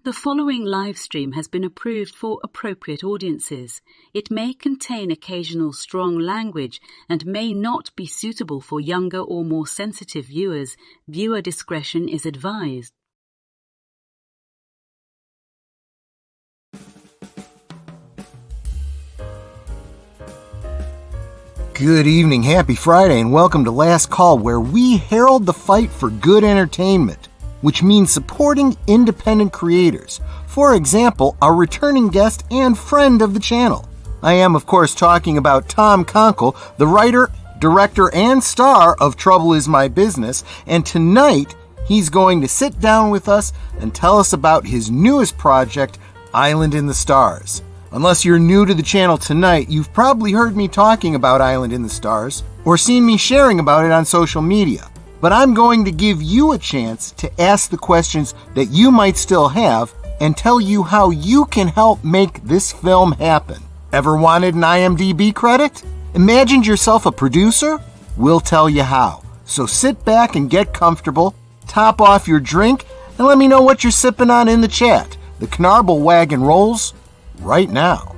The following live stream has been approved for appropriate audiences. It may contain occasional strong language and may not be suitable for younger or more sensitive viewers. Viewer discretion is advised. Good evening, happy Friday, and welcome to Last Call, where we herald the fight for good entertainment, which means supporting independent creators. For example, our returning guest and friend of the channel. I am, of course, talking about Tom Konkle, the writer, director, and star of Trouble Is My Business, and tonight he's going to sit down with us and tell us about his newest project, Island in the Stars. Unless you're new to the channel tonight, you've probably heard me talking about Island in the Stars or seen me sharing about it on social media. But I'm going to give you a chance to ask the questions that you might still have and tell you how you can help make this film happen. Ever wanted an IMDb credit? Imagined yourself a producer? We'll tell you how. So sit back and get comfortable, top off your drink, and let me know what you're sipping on in the chat. The Canarble Wagon rolls right now.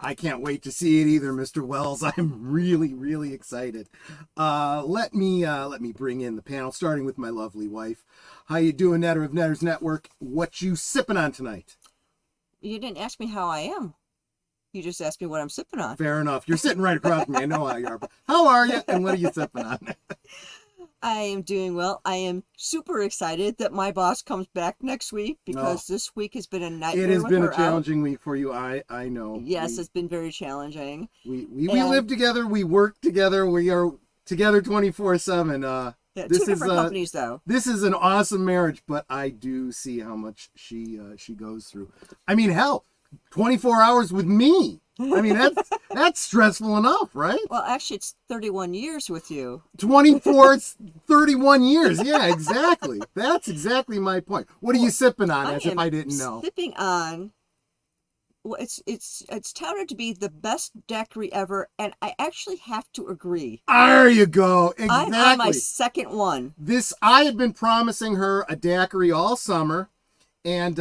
I can't wait to see it either, Mr. Wells. I'm really, really excited. Let me bring in the panel, starting with my lovely wife. How you doing, Netter of Netters Network? What you sipping on tonight? You didn't ask me how I am. You just asked me what I'm sipping on. Fair enough. You're sitting right across from me. I know how you are. But how are you, and what are you sipping on? I am doing well. I am super excited that my boss comes back next week because this week has been a nightmare. It has been a out. challenging week for you. I know. Yes, it's been very challenging. We live together. We work together. We are together 24/7. Yeah, this two different companies, though. This is an awesome marriage, but I do see how much she goes through. I mean, hell, 24 hours with me. I mean, that's stressful enough, right? Well, actually, it's 31 years with you. 24, 31 years. Yeah, exactly. That's exactly my point. What are you sipping on, as if I didn't know? Sipping on, well, it's touted to be the best daiquiri ever, and I actually have to agree. There you go. Exactly. I'm on my second one. I had been promising her a daiquiri all summer, and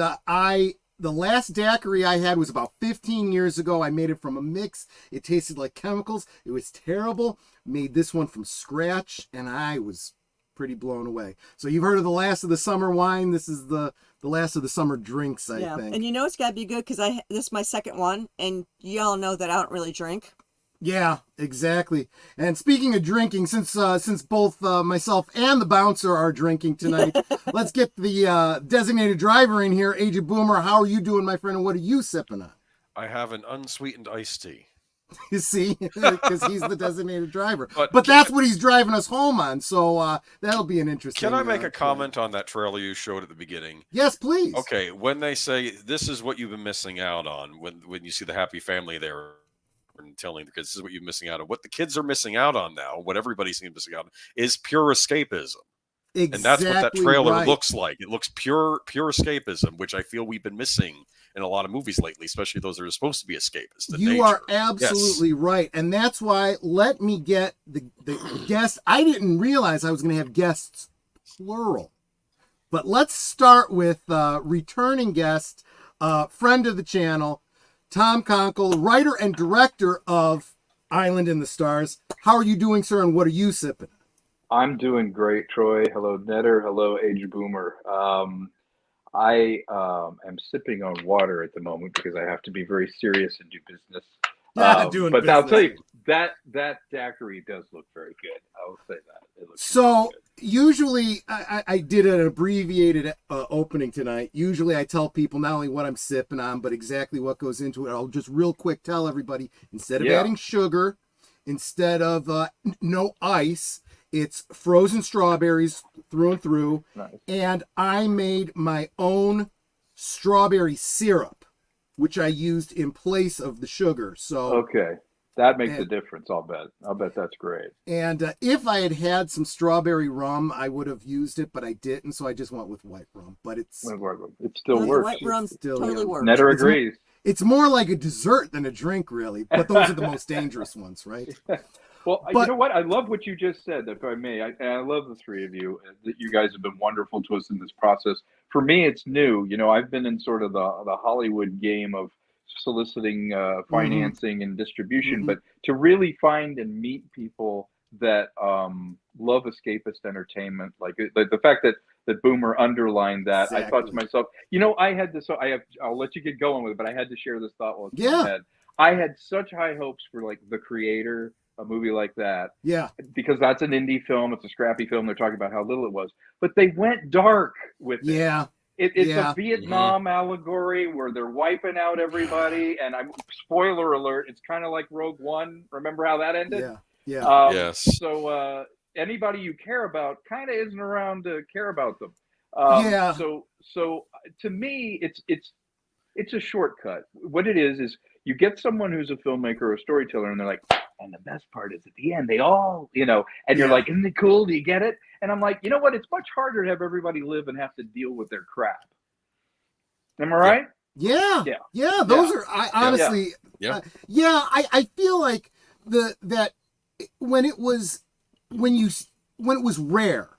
the last daiquiri I had was about 15 years ago. I made it from a mix. It tasted like chemicals. It was terrible. Made this one from scratch, and I was pretty blown away. So you've heard of the last of the summer wine. This is the last of the summer drinks, I think. And you know it's got to be good because this is my second one, and y'all know that I don't really drink. Yeah, exactly. And speaking of drinking, since both myself and the bouncer are drinking tonight, let's get the designated driver in here. Agent Boomer, how are you doing, my friend, and what are you sipping on? I have an unsweetened iced tea. You see, because he's the designated driver. But that's what he's driving us home on, so that'll be an interesting... Can I make a comment on that trailer you showed at the beginning? Yes, please. Okay, when they say, this is what you've been missing out on, when you see the happy family there, and telling the kids this is what you're missing out on. What the kids are missing out on now, what everybody seems missing out on, is pure escapism. Exactly. And that's what that trailer looks like. It looks pure escapism, which I feel we've been missing in a lot of movies lately, especially those that are supposed to be escapist. You are absolutely right. And that's why let me get the guest. I didn't realize I was going to have guests plural. But let's start with returning guest, friend of the channel, Tom Konkle, writer and director of Island in the Stars. How are you doing, sir, and what are you sipping? I'm doing great, Troy. Hello, Netter. Hello, Agent Boomer. I am sipping on water at the moment because I have to be very serious and do business. But business. I'll tell you, that daiquiri does look very good. I will say that. It looks so usually I did an abbreviated opening tonight. Usually I tell people not only what I'm sipping on, but exactly what goes into it. I'll just real quick tell everybody, instead of adding sugar, instead of no ice, it's frozen strawberries through and through. Nice. And I made my own strawberry syrup, which I used in place of the sugar. So okay. That makes a difference, I'll bet that's great. And if I had had some strawberry rum, I would have used it, but I didn't, so I just went with white rum. But it still works. White rum totally works. Netter agrees. It's more like a dessert than a drink, really. But those are the most dangerous ones, right? Well, you know what? I love what you just said, if I may. I love the three of you. That you guys have been wonderful to us in this process. For me, it's new. You know, I've been in sort of the Hollywood game of soliciting financing and distribution, but to really find and meet people that love escapist entertainment, like the fact that Boomer underlined that, exactly. I thought to myself, you know, I'll let you get going with it, but I had to share this thought while it's in my head. I had such high hopes for like The Creator, a movie like that, because that's an indie film, it's a scrappy film, they're talking about how little it was, but they went dark with it. It's a Vietnam allegory where they're wiping out everybody, and spoiler alert, it's kind of like Rogue One. Remember how that ended? Yes. So anybody you care about kind of isn't around to care about them. So to me, it's a shortcut. What it is you get someone who's a filmmaker or a storyteller, and they're like, and the best part is at the end, they all, you know, and you're like, isn't it cool? Do you get it? And I'm like, you know what? It's much harder to have everybody live and have to deal with their crap. Am I right? Yeah. Those are, I honestly, I feel like that when it was rare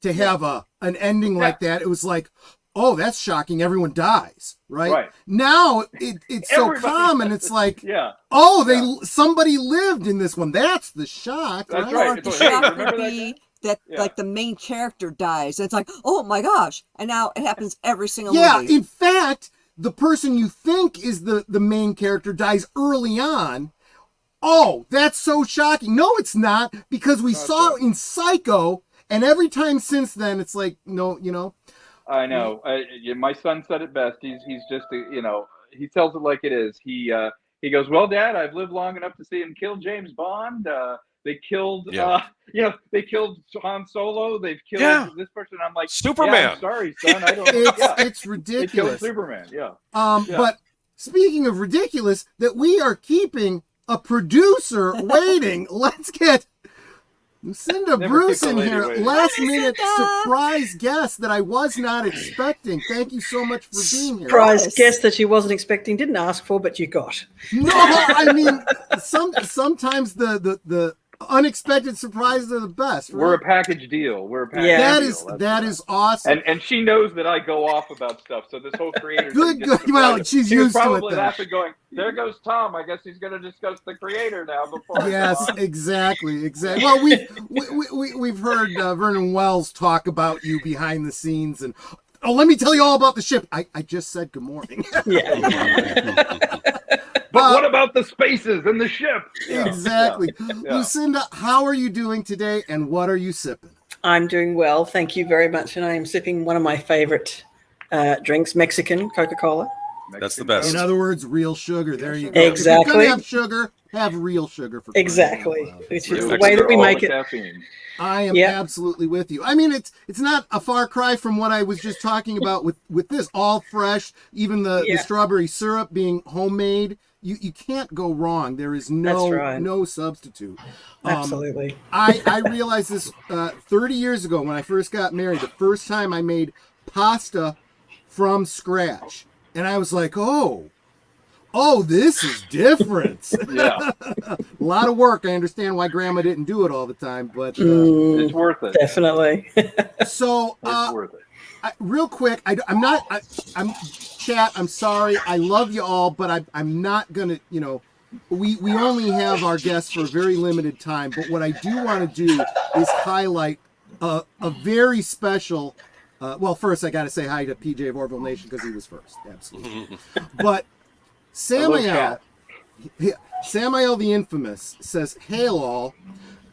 to have an ending like that, it was like, oh, that's shocking. Everyone dies, right? Right. Now it's so Everybody common. It's like, Yeah. oh, somebody lived in this one. That's the shock. That's right? Or right. the So, hey, shock remember would that be guy? that Yeah. like the main character dies. And it's like, oh my gosh. And now it happens every single Yeah, movie. in fact, the person you think is the main character dies early on. Oh, that's so shocking. No, it's not, because we saw it in Psycho, and every time since then, it's like, no, I know. My son said it best. He's just he tells it like it is. He goes, well, Dad, I've lived long enough to see him kill James Bond. They killed they killed Han Solo. They've killed this person. I'm like, Superman. Yeah, I'm sorry, son. I don't. it's They ridiculous. killed Superman. Yeah. But speaking of ridiculous, that we are keeping a producer waiting. Let's get Lucinda Never Bruce keep a in lady here. waiting. Last minute surprise guest that I was not expecting. Thank you so much for being here. Surprise guest that she wasn't expecting, didn't ask for, but you got. No, I mean, sometimes the unexpected surprises are the best. Right? We're a package deal. That is awesome. And she knows that I go off about stuff. So this whole creator Good. thing Well, she's she was used to it. probably Then. laughing, going, "There goes Tom. I guess he's going to discuss the creator now." Before Yes, exactly. Well, we've heard Vernon Wells talk about you behind the scenes, and let me tell you all about the ship. I just said good morning. Yeah. But what about the spaces and the ship? Exactly. Yeah. Lucinda, how are you doing today, and what are you sipping? I'm doing well, thank you very much, and I am sipping one of my favorite drinks, Mexican Coca-Cola. That's the best. In other words, real sugar. There you go. Exactly. If you're gonna have sugar, have real sugar for crying out Exactly, loud. which is Real the way that we all make the it. caffeine. I am absolutely with you. I mean, it's not a far cry from what I was just talking about with this. All fresh, even the strawberry syrup being homemade. You can't go wrong. There is no substitute. Absolutely. I realized this 30 years ago when I first got married. The first time I made pasta from scratch, and I was like, oh, this is different. Yeah, A lot of work. I understand why Grandma didn't do it all the time, but it's worth it. Definitely. so It's worth it. real quick, I'm chat. I'm sorry. I love you all, but I'm not gonna. We only have our guests for a very limited time. But what I do want to do is highlight a very special. Well, first I got to say hi to PJ of Orville Nation because he was first. Absolutely. But Samael the Infamous says, "Hail all.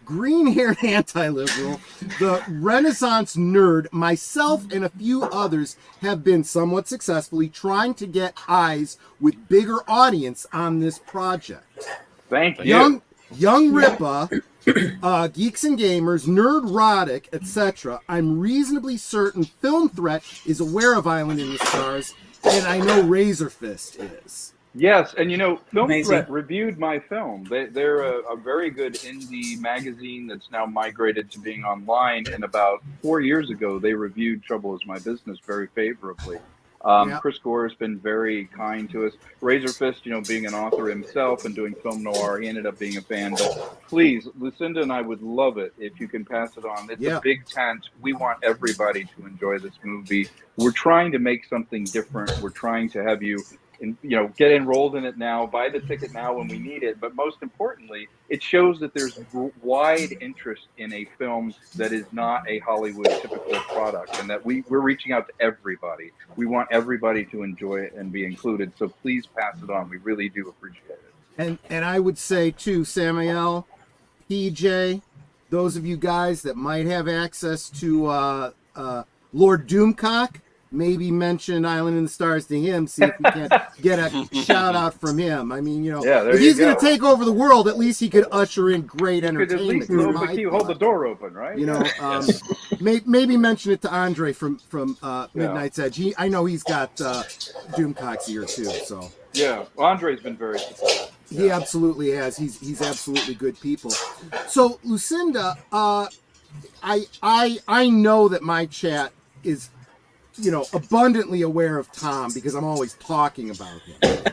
Green-haired anti-liberal, the Renaissance nerd, myself and a few others have been somewhat successfully trying to get eyes with bigger audience on this project. Thank you. Young Ripa, Geeks and Gamers, Nerdrotic, etc. I'm reasonably certain Film Threat is aware of Island in the Stars, and I know Razor Fist is. Yes, and Film Amazing. Threat reviewed my film. They're a very good indie magazine that's now migrated to being online. And about 4 years ago, they reviewed Trouble Is My Business very favorably. Chris Gore has been very kind to us. Razor Fist, being an author himself and doing film noir, he ended up being a fan. But please, Lucinda and I would love it if you can pass it on. It's a big tent. We want everybody to enjoy this movie. We're trying to make something different. We're trying to have you get enrolled in it now, buy the ticket now when we need it. But most importantly, it shows that there's wide interest in a film that is not a Hollywood typical product, and that we're reaching out to everybody. We want everybody to enjoy it and be included. So please pass it on. We really do appreciate it. And I would say too, Samael, PJ, those of you guys that might have access to Lord Doomcock, maybe mention Island in the Stars to him, see if we can get a shout out from him. I mean, if he's going to take over the world, at least he could usher in great entertainment. Could at least hold the key, hold the door open, right? Maybe mention it to Andre from Midnight's Edge. I know he's got Doomcock's ear too. So yeah, Andre's been very supportive. He absolutely has. He's absolutely good people. So Lucinda, I know that my chat is abundantly aware of Tom because I'm always talking about him.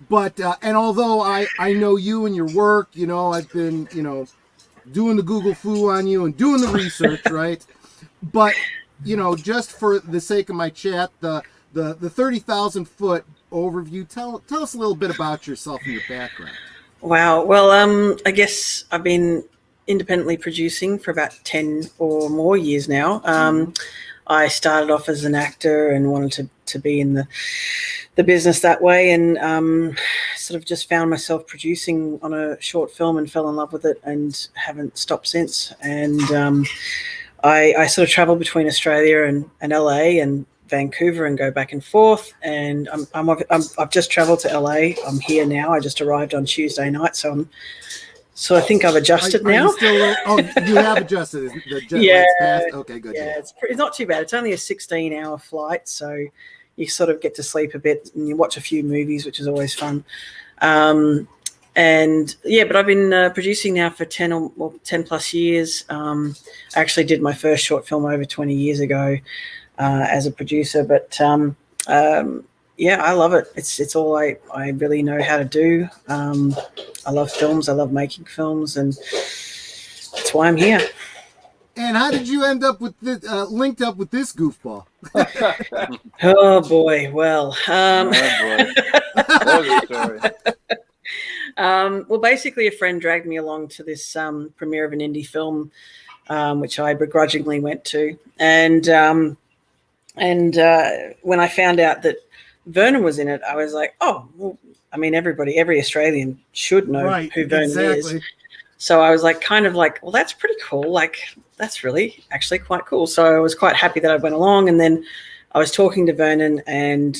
But, and although I know you and your work, I've been, doing the Google foo on you and doing the research, right? But just for the sake of my chat, the 30,000-foot overview. Tell us a little bit about yourself and your background. Wow. Well, I guess I've been independently producing for about 10 or more years now. I started off as an actor and wanted to be in the business that way, and sort of just found myself producing on a short film and fell in love with it and haven't stopped since. And I sort of travel between Australia and LA and Vancouver and go back and forth. And I've just traveled to LA. I'm here now. I just arrived on Tuesday night, so I think I've adjusted now. You have adjusted. The jet yeah. lag's passed? Okay, good. Yeah, it's not too bad. It's only a 16-hour flight, so you sort of get to sleep a bit and you watch a few movies, which is always fun. But I've been producing now for 10 plus years. I actually did my first short film over 20 years ago as a producer, but I love it. It's all I really know how to do. I love films. I love making films, and that's why I'm here. And how did you end up with this, linked up with this goofball? Oh boy! Well, well, basically, a friend dragged me along to this premiere of an indie film, which I begrudgingly went to, and when I found out that Vernon was in it, I was like, oh, well, I mean, every Australian should know who Vernon is. So I was like, well, that's pretty cool. Like, that's really actually quite cool. So I was quite happy that I went along. And then I was talking to Vernon, and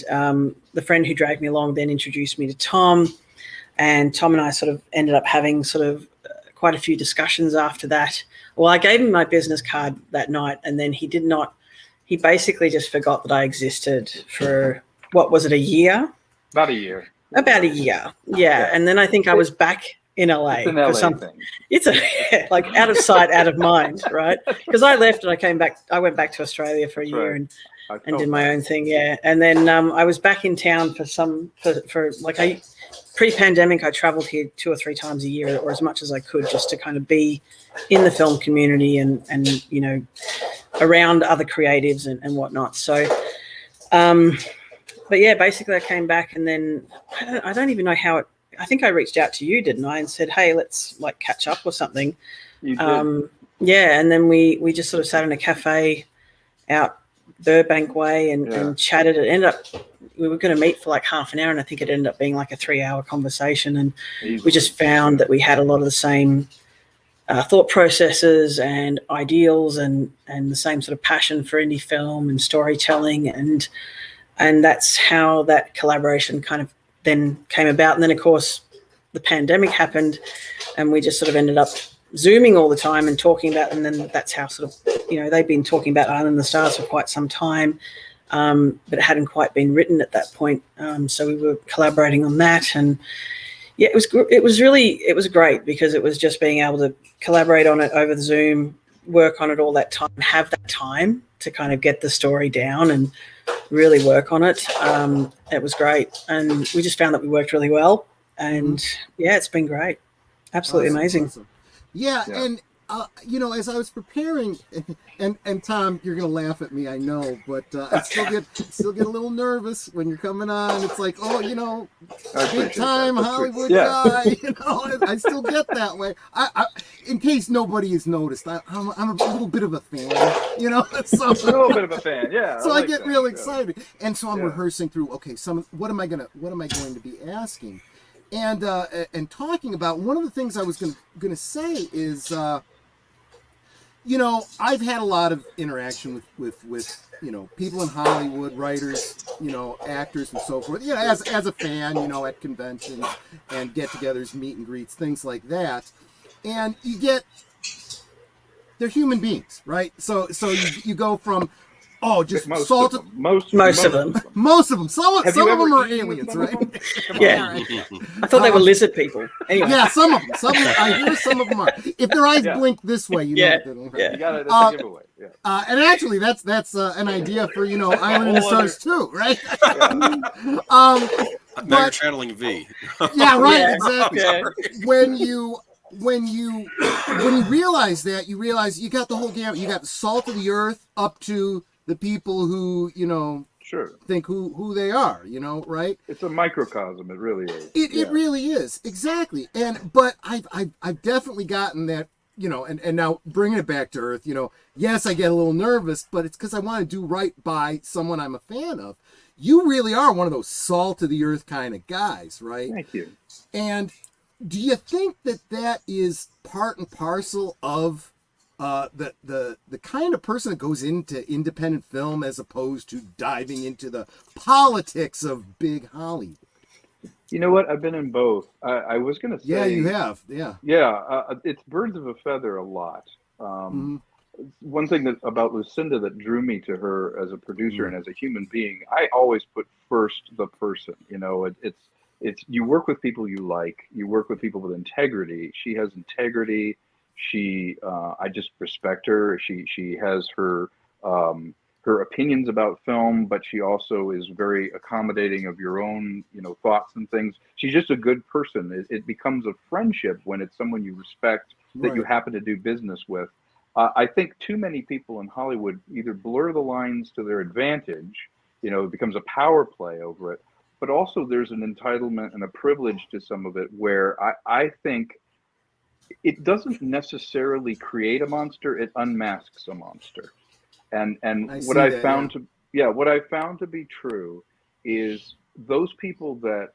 the friend who dragged me along then introduced me to Tom. And Tom and I sort of ended up having sort of quite a few discussions after that. Well, I gave him my business card that night, and then he basically just forgot that I existed for, what was it, a year? About a year. Yeah. And then I think I was back in LA. It's an LA for something. thing. It's like out of sight, out of mind, right? Because I left and I came back. I went back to Australia for a year and did my own thing. Yeah. And then I was back in town pre-pandemic, I traveled here 2 or 3 times a year, or as much as I could, just to kind of be in the film community and around other creatives and whatnot. So, but yeah, basically I came back, and then I don't even know how it. I think I reached out to you, didn't I, and said, hey, let's like catch up or something. You did. Yeah, and then we just sort of sat in a cafe out Burbank way and chatted. It ended up, we were going to meet for like half an hour, and I think it ended up being like a 3-hour conversation. And we just found that we had a lot of the same thought processes and ideals and the same sort of passion for indie film and storytelling. And that's how that collaboration kind of then came about. And then, of course, the pandemic happened, and we just sort of ended up Zooming all the time and talking about, and then that's how sort of, they've been talking about Island of the Stars for quite some time, but it hadn't quite been written at that point. So we were collaborating on that, and yeah, it was great, because it was just being able to collaborate on it over the Zoom, work on it all that time, have that time to kind of get the story down and really work on it. It was great, and we just found that we worked really well, and yeah, it's been great. Absolutely amazing. Awesome. Yeah, and as I was preparing, and Tom, you're gonna laugh at me, I know, but I still get a little nervous when you're coming on. It's like, big time Hollywood guy, I still get that way. I in case nobody has noticed, I'm a little bit of a fan, So a little bit of a fan, yeah. So I get real excited, and so I'm rehearsing through. Okay, what am I going to be asking? And talking about, one of the things I was going to say is, I've had a lot of interaction with people in Hollywood, writers, actors and so forth, as a fan, at conventions and get-togethers, meet and greets, things like that. And they're human beings, right? So you go from, just most salt. of them. Most of them. Most of them. Some of them are aliens, right? Yeah. I thought they were lizard people. Anyway. Yeah, some of them. I hear some of them are. If their eyes blink this way, that's a giveaway. Yeah. And actually, that's an idea for Island of the Stars too, right? Now you're channeling V. Yeah, right. Exactly. Yeah. When you realize that, you realize you got the whole gamut. You got the salt of the earth up to the people who, Sure. think who they are, right? It's a microcosm. It really is. It really is, exactly. But I've definitely gotten that, and now bringing it back to earth, yes, I get a little nervous, but it's because I want to do right by someone I'm a fan of. You really are one of those salt of the earth kind of guys, right? Thank you. And do you think that is part and parcel of the kind of person that goes into independent film as opposed to diving into the politics of big Hollywood? You know what? I've been in both. I was going to say. Yeah, you have. Yeah. Yeah, it's birds of a feather a lot. One thing about Lucinda that drew me to her as a producer and as a human being, I always put first the person. It's you work with people you like. You work with people with integrity. She has integrity. I just respect her. She has her opinions about film, but she also is very accommodating of your own, thoughts and things. She's just a good person. It becomes a friendship when it's someone you respect that you happen to do business with. I think too many people in Hollywood either blur the lines to their advantage, it becomes a power play over it, but also there's an entitlement and a privilege to some of it where I think it doesn't necessarily create a monster, it unmasks a monster. And what I found to be true is those people that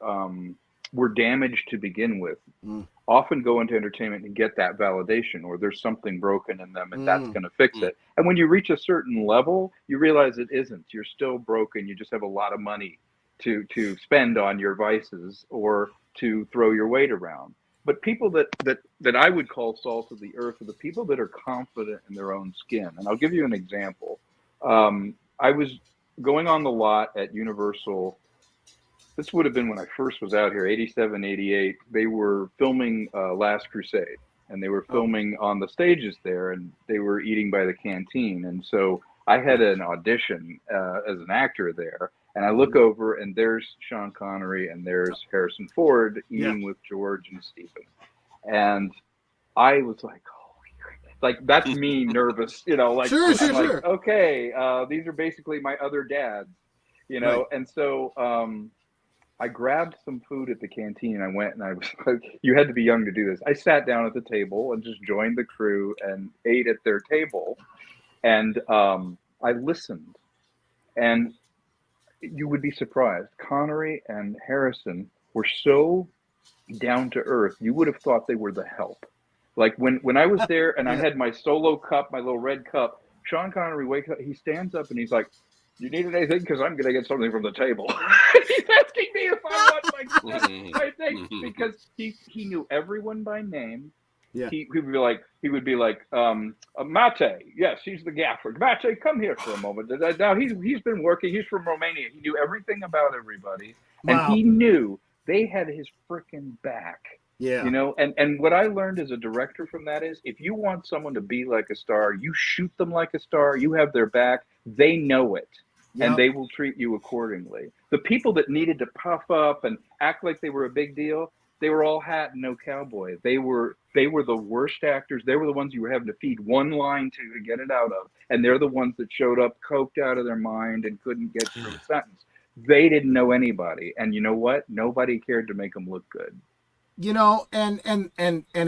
were damaged to begin with often go into entertainment and get that validation, or there's something broken in them and that's going to fix it. And when you reach a certain level, you realize it isn't. You're still broken. You just have a lot of money to spend on your vices or to throw your weight around. But people that I would call salt of the earth are the people that are confident in their own skin. And I'll give you an example. I was going on the lot at Universal. This would have been when I first was out here, 87, 88. They were filming Last Crusade, and they were filming on the stages there, and they were eating by the canteen. And so I had an audition as an actor there, and I look over, and there's Sean Connery, and there's Harrison Ford eating with George and Stephen. And I was like, that's me nervous, sure. Okay, these are basically my other dads, and so I grabbed some food at the canteen, and I went, and I was like, you had to be young to do this. I sat down at the table and just joined the crew and ate at their table, and I listened, and you would be surprised. Connery and Harrison were so down to earth, you would have thought they were the help. Like when I was there and I had my solo cup, my little red cup, Sean Connery wakes up, he stands up and he's like, "You need anything? Because I'm going to get something from the table." He's asking me if I want my thing because he knew everyone by name. Yeah. He would be like, Mate, yes, he's the gaffer. Mate, come here for a moment. Now he's been working. He's from Romania. He knew everything about everybody, and he knew they had his freaking back. Yeah. And what I learned as a director from that is if you want someone to be like a star, you shoot them like a star, you have their back, they know it. Yep. And they will treat you accordingly. The people that needed to puff up and act like they were a big deal, they were all hat and no cowboy. They were the worst actors. They were the ones you were having to feed one line to get it out of. And they're the ones that showed up coked out of their mind and couldn't get through a sentence. They didn't know anybody. And you know what? Nobody cared to make them look good. And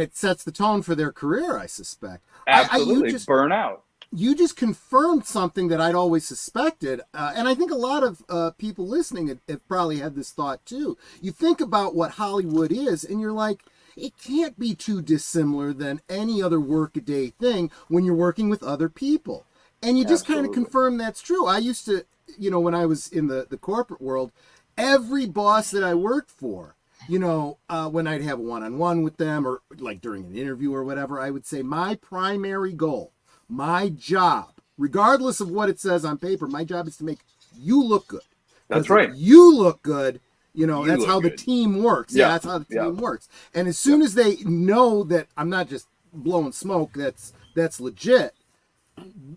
it sets the tone for their career, I suspect. Absolutely. Burn out. You just confirmed something that I'd always suspected, and I think a lot of people listening have probably had this thought too. You think about what Hollywood is, and you're like, it can't be too dissimilar than any other workaday thing when you're working with other people. And you just kind of confirm that's true. I used to, when I was in the corporate world, every boss that I worked for, when I'd have a one-on-one with them or like during an interview or whatever, I would say my primary goal, my job, regardless of what it says on paper, my job is to make you look good. That's right. If you look good, that's how the team works. Yeah, that's how the team works. And as soon as they know that I'm not just blowing smoke, that's legit.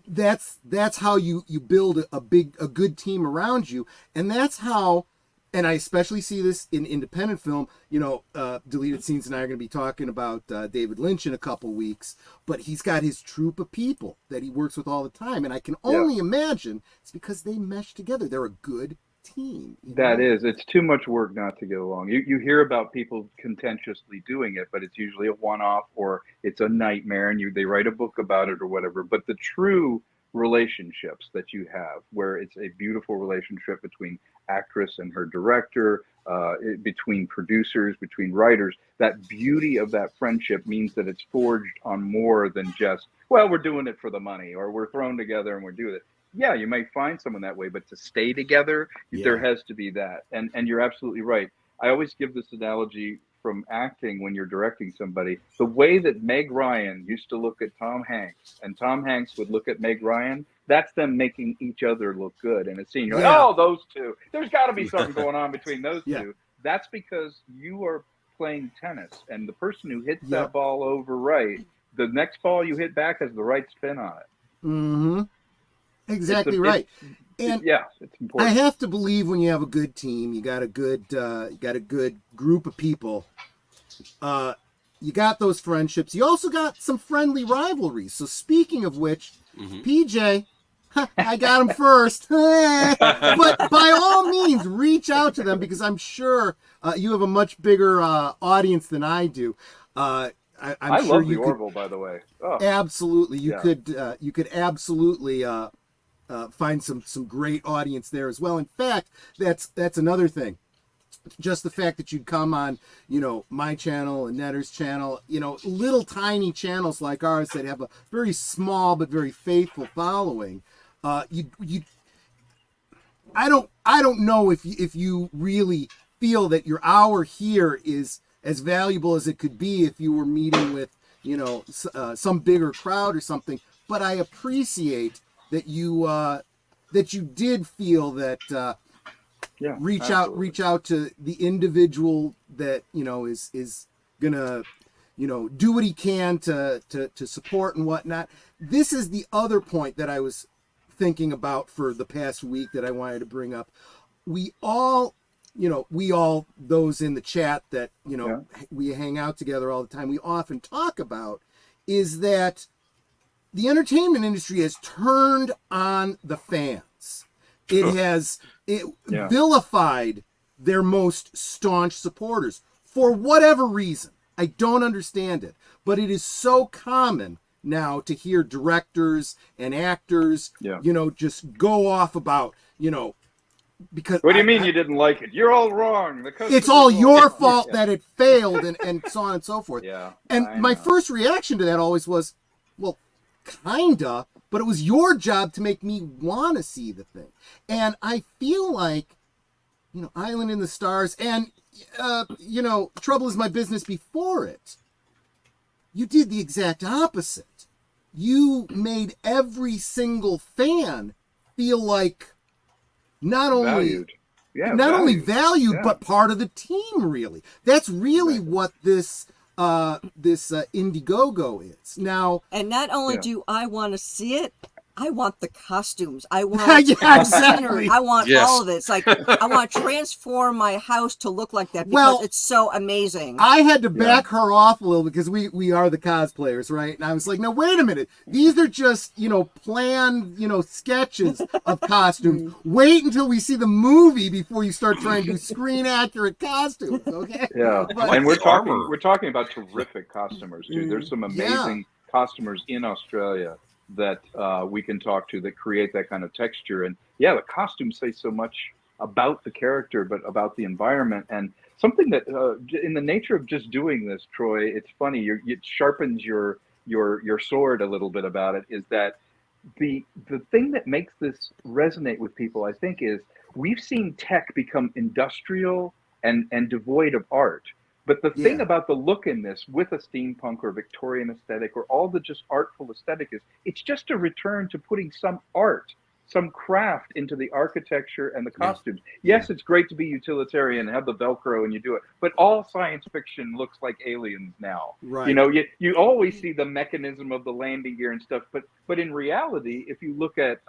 That's how you build a good team around you. And that's how and I especially see this in independent film. Deleted Scenes and I are going to be talking about David Lynch in a couple weeks, but he's got his troupe of people that he works with all the time, and I can only imagine it's because they mesh together. They're a good team. It's too much work not to get along. You hear about people contentiously doing it, but it's usually a one-off or it's a nightmare, and they write a book about it or whatever. But the true relationships that you have, where it's a beautiful relationship between actress and her director, between producers, between writers, that beauty of that friendship means that it's forged on more than just, well, we're doing it for the money, or we're thrown together and we're doing it. Yeah, you might find someone that way, but to stay together, there has to be that. And you're absolutely right. I always give this analogy from acting when you're directing somebody. The way that Meg Ryan used to look at Tom Hanks, and Tom Hanks would look at Meg Ryan, that's them making each other look good in a scene. You're like, oh, those two. There's got to be something going on between those two. That's because you are playing tennis, and the person who hits that ball over right, the next ball you hit back has the right spin on it. Mm-hmm. Exactly right. And it's important. I have to believe when you have a good team, you got a good group of people. You got those friendships. You also got some friendly rivalries. So speaking of which, PJ, I got him first. But by all means, reach out to them, because I'm sure you have a much bigger audience than I do. I love the Orville, by the way. Oh. Absolutely, you could absolutely find some great audience there as well. In fact, that's another thing. Just the fact that you'd come on, my channel and Netter's channel, little tiny channels like ours that have a very small but very faithful following. I don't know if you really feel that your hour here is as valuable as it could be if you were meeting with, some bigger crowd or something. But I appreciate that you did feel that reach out to the individual that is gonna do what he can to support and whatnot. This is the other point that I was thinking about for the past week that I wanted to bring up. We all those in the chat that we hang out together all the time, we often talk about is that the entertainment industry has turned on the fans. It has vilified their most staunch supporters for whatever reason. I don't understand it, but it is so common now to hear directors and actors, just go off about, because what do you mean you didn't like it? You're all wrong. It's all your fault that it failed, and so on and so forth. And my first reaction to that always was, well, kinda, but it was your job to make me want to see the thing. And I feel like, Island in the Stars and, Trouble Is My Business before it, you did the exact opposite. You made every single fan feel like not only valued, but part of the team, really. That's really what this Indiegogo is now. And not only do I want to see it, I want the costumes. I want exactly. I want all of it. It's like I want to transform my house to look like that because it's so amazing. I had to back her off a little because we are the cosplayers, right? And I was like, no, wait a minute. These are just, planned, sketches of costumes. Wait until we see the movie before you start trying to do screen accurate costumes, okay? Yeah. And we're talking about terrific costumers too. There's some amazing costumers in Australia that we can talk to that create that kind of texture. And the costumes say so much about the character, but about the environment. And something that in the nature of just doing this, Troy, it's funny, it sharpens your sword a little bit about it, is that the thing that makes this resonate with people, I think, is we've seen tech become industrial and devoid of art. But the thing about the look in this with a steampunk or Victorian aesthetic or all the just artful aesthetic is it's just a return to putting some art, some craft into the architecture and the costumes. Yes, it's great to be utilitarian and have the Velcro and you do it, but all science fiction looks like aliens now. Right. You always see the mechanism of the landing gear and stuff, but in reality, if you look at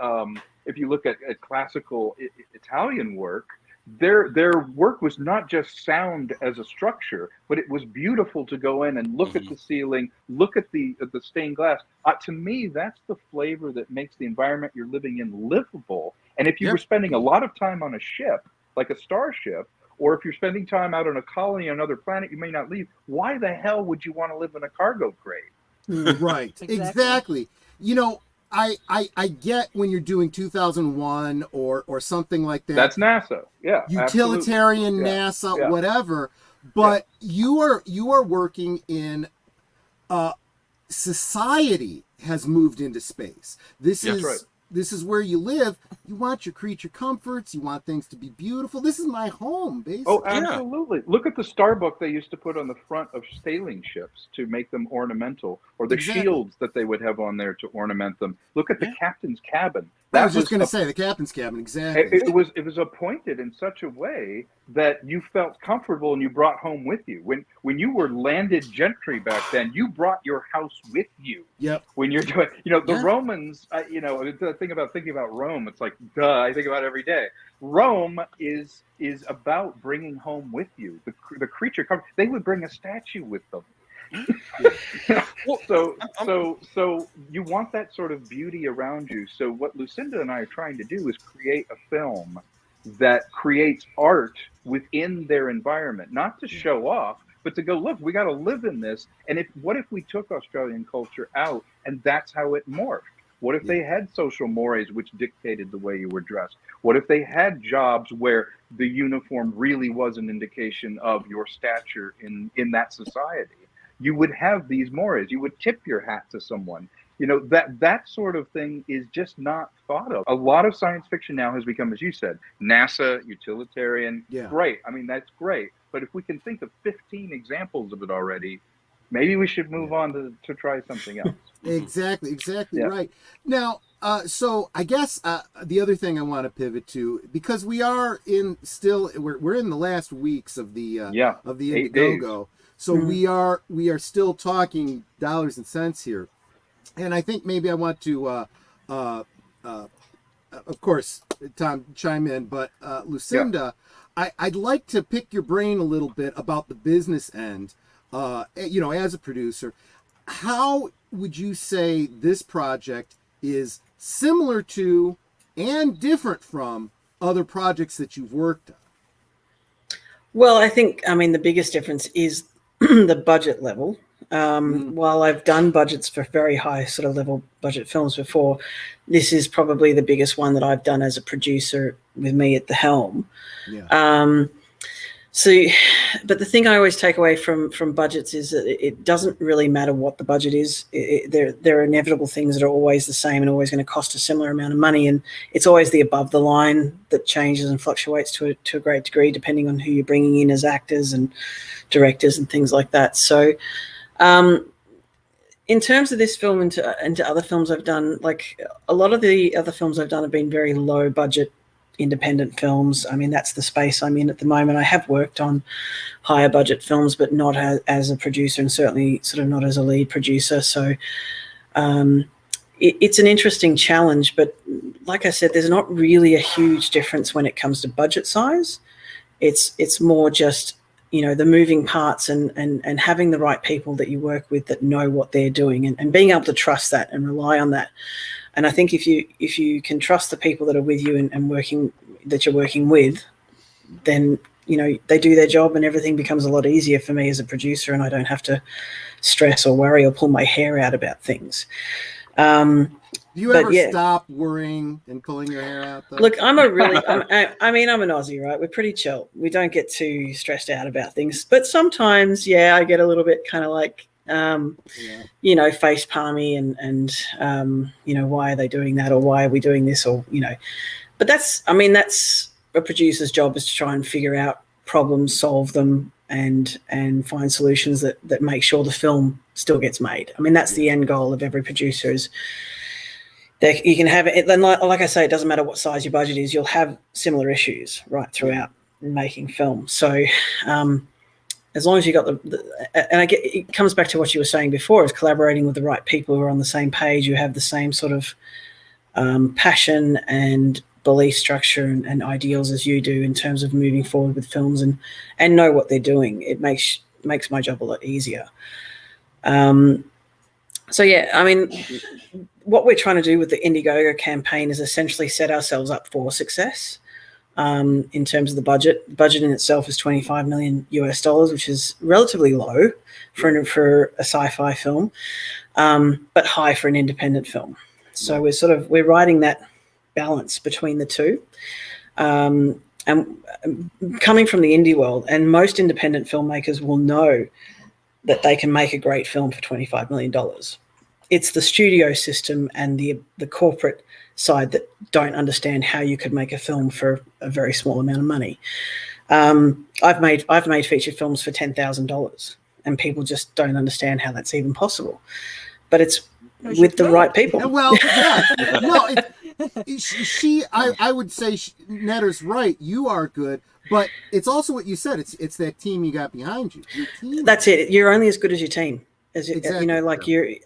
classical Italian work, their work was not just sound as a structure, but it was beautiful to go in and look at the ceiling, look at the stained glass. To me, that's the flavor that makes the environment you're living in livable. And if you were spending a lot of time on a ship, like a starship, or if you're spending time out on a colony on another planet you may not leave, why the hell would you want to live in a cargo crate? Right. Exactly. You know, I get when you're doing 2001 or something like that. That's NASA. Yeah. Utilitarian NASA, whatever. But you are working in society has moved into space. This is where you live. You want your creature comforts. You want things to be beautiful. This is my home, basically. Oh, absolutely. Yeah. Look at the starbook they used to put on the front of sailing ships to make them ornamental, or the shields that they would have on there to ornament them. Look at the captain's cabin. I was just going to say the captain's cabin, exactly. It was appointed in such a way that you felt comfortable and you brought home with you. When you were landed gentry back then, you brought your house with you. Yep. When you're doing, the Romans, the thing about thinking about Rome, it's like, duh, I think about it every day. Rome is about bringing home with you the creature. They would bring a statue with them. So you want that sort of beauty around you. So what Lucinda and I are trying to do is create a film that creates art within their environment, not to show off, but to go, look, we got to live in this. And what if we took Australian culture out and that's how it morphed? What if they had social mores which dictated the way you were dressed? What if they had jobs where the uniform really was an indication of your stature in that society? You would have these mores. You would tip your hat to someone. That sort of thing is just not thought of. A lot of science fiction now has become, as you said, NASA, utilitarian. Yeah. Great. I mean, that's great. But if we can think of 15 examples of it already, maybe we should move on to try something else. Exactly right. Now, so I guess the other thing I want to pivot to, because we are we're in the last weeks of the Indiegogo. So we are still talking dollars and cents here, and I think maybe I want to, of course, Tom, chime in, but Lucinda, I'd like to pick your brain a little bit about the business end. As a producer, how would you say this project is similar to and different from other projects that you've worked on? Well, I think, the biggest difference is the budget level. While I've done budgets for very high sort of level budget films before, this is probably the biggest one that I've done as a producer with me at the helm. Yeah. But the thing I always take away from budgets is that it doesn't really matter what the budget is. There are inevitable things that are always the same and always going to cost a similar amount of money, and it's always the above the line that changes and fluctuates to a great degree depending on who you're bringing in as actors and directors and things like that. So in terms of this film into other films I've done, like a lot of the other films I've done have been very low budget independent films. That's the space I'm in at the moment. I have worked on higher budget films, but not as a producer, and certainly sort of not as a lead producer. So it's an interesting challenge, but like I said, there's not really a huge difference when it comes to budget size. It's more just, the moving parts and having the right people that you work with that know what they're doing and being able to trust that and rely on that. And I think if you can trust the people that are with you and you're working with, then, they do their job and everything becomes a lot easier for me as a producer, and I don't have to stress or worry or pull my hair out about things. Do you ever stop worrying and pulling your hair out, though? Look, I'm an Aussie, right? We're pretty chill. We don't get too stressed out about things. But sometimes, I get a little bit kind of like, face palmy and why are they doing that, or why are we doing this, or, but that's a producer's job, is to try and figure out problems, solve them, and find solutions that make sure the film still gets made. That's the end goal of every producer, is that you can have it. Then, like I say, it doesn't matter what size your budget is, you'll have similar issues right throughout making film. So, as long as you got it comes back to what you were saying before, is collaborating with the right people who are on the same page, who have the same sort of passion and belief structure and ideals as you do in terms of moving forward with films and know what they're doing. It makes my job a lot easier. So yeah, I mean, what we're trying to do with the Indiegogo campaign is essentially set ourselves up for success. In terms of the budget. The budget in itself is $25 million US, which is relatively low for a sci-fi film, but high for an independent film. So we're riding that balance between the two. And coming from the indie world, and most independent filmmakers will know that they can make a great film for $25 million. It's the studio system and the corporate side that don't understand how you could make a film for a very small amount of money. I've made feature films for $10,000, and people just don't understand how that's even possible. But it's with the right people. Well, yeah, no, I would say Netter's right. You are good, but it's also what you said. It's that team you got behind you. Your team. That's it. You're only as good as your team. Exactly. You know, like you've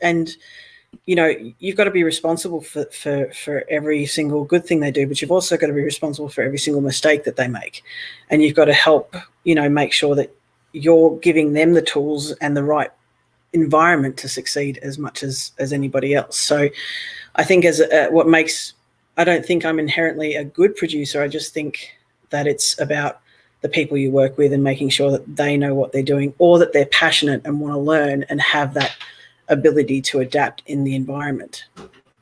got to be responsible for every single good thing they do, but you've also got to be responsible for every single mistake that they make. And you've got to help, make sure that you're giving them the tools and the right environment to succeed as much as anybody else. So I think I don't think I'm inherently a good producer. I just think that it's about the people you work with and making sure that they know what they're doing, or that they're passionate and want to learn and have that ability to adapt in the environment.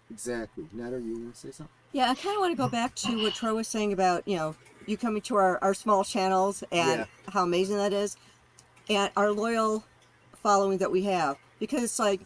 Exactly. Nader, you want to say something? Yeah, I kind of want to go back to what Troy was saying about, you coming to our small channels and how amazing that is, and our loyal following that we have, because it's like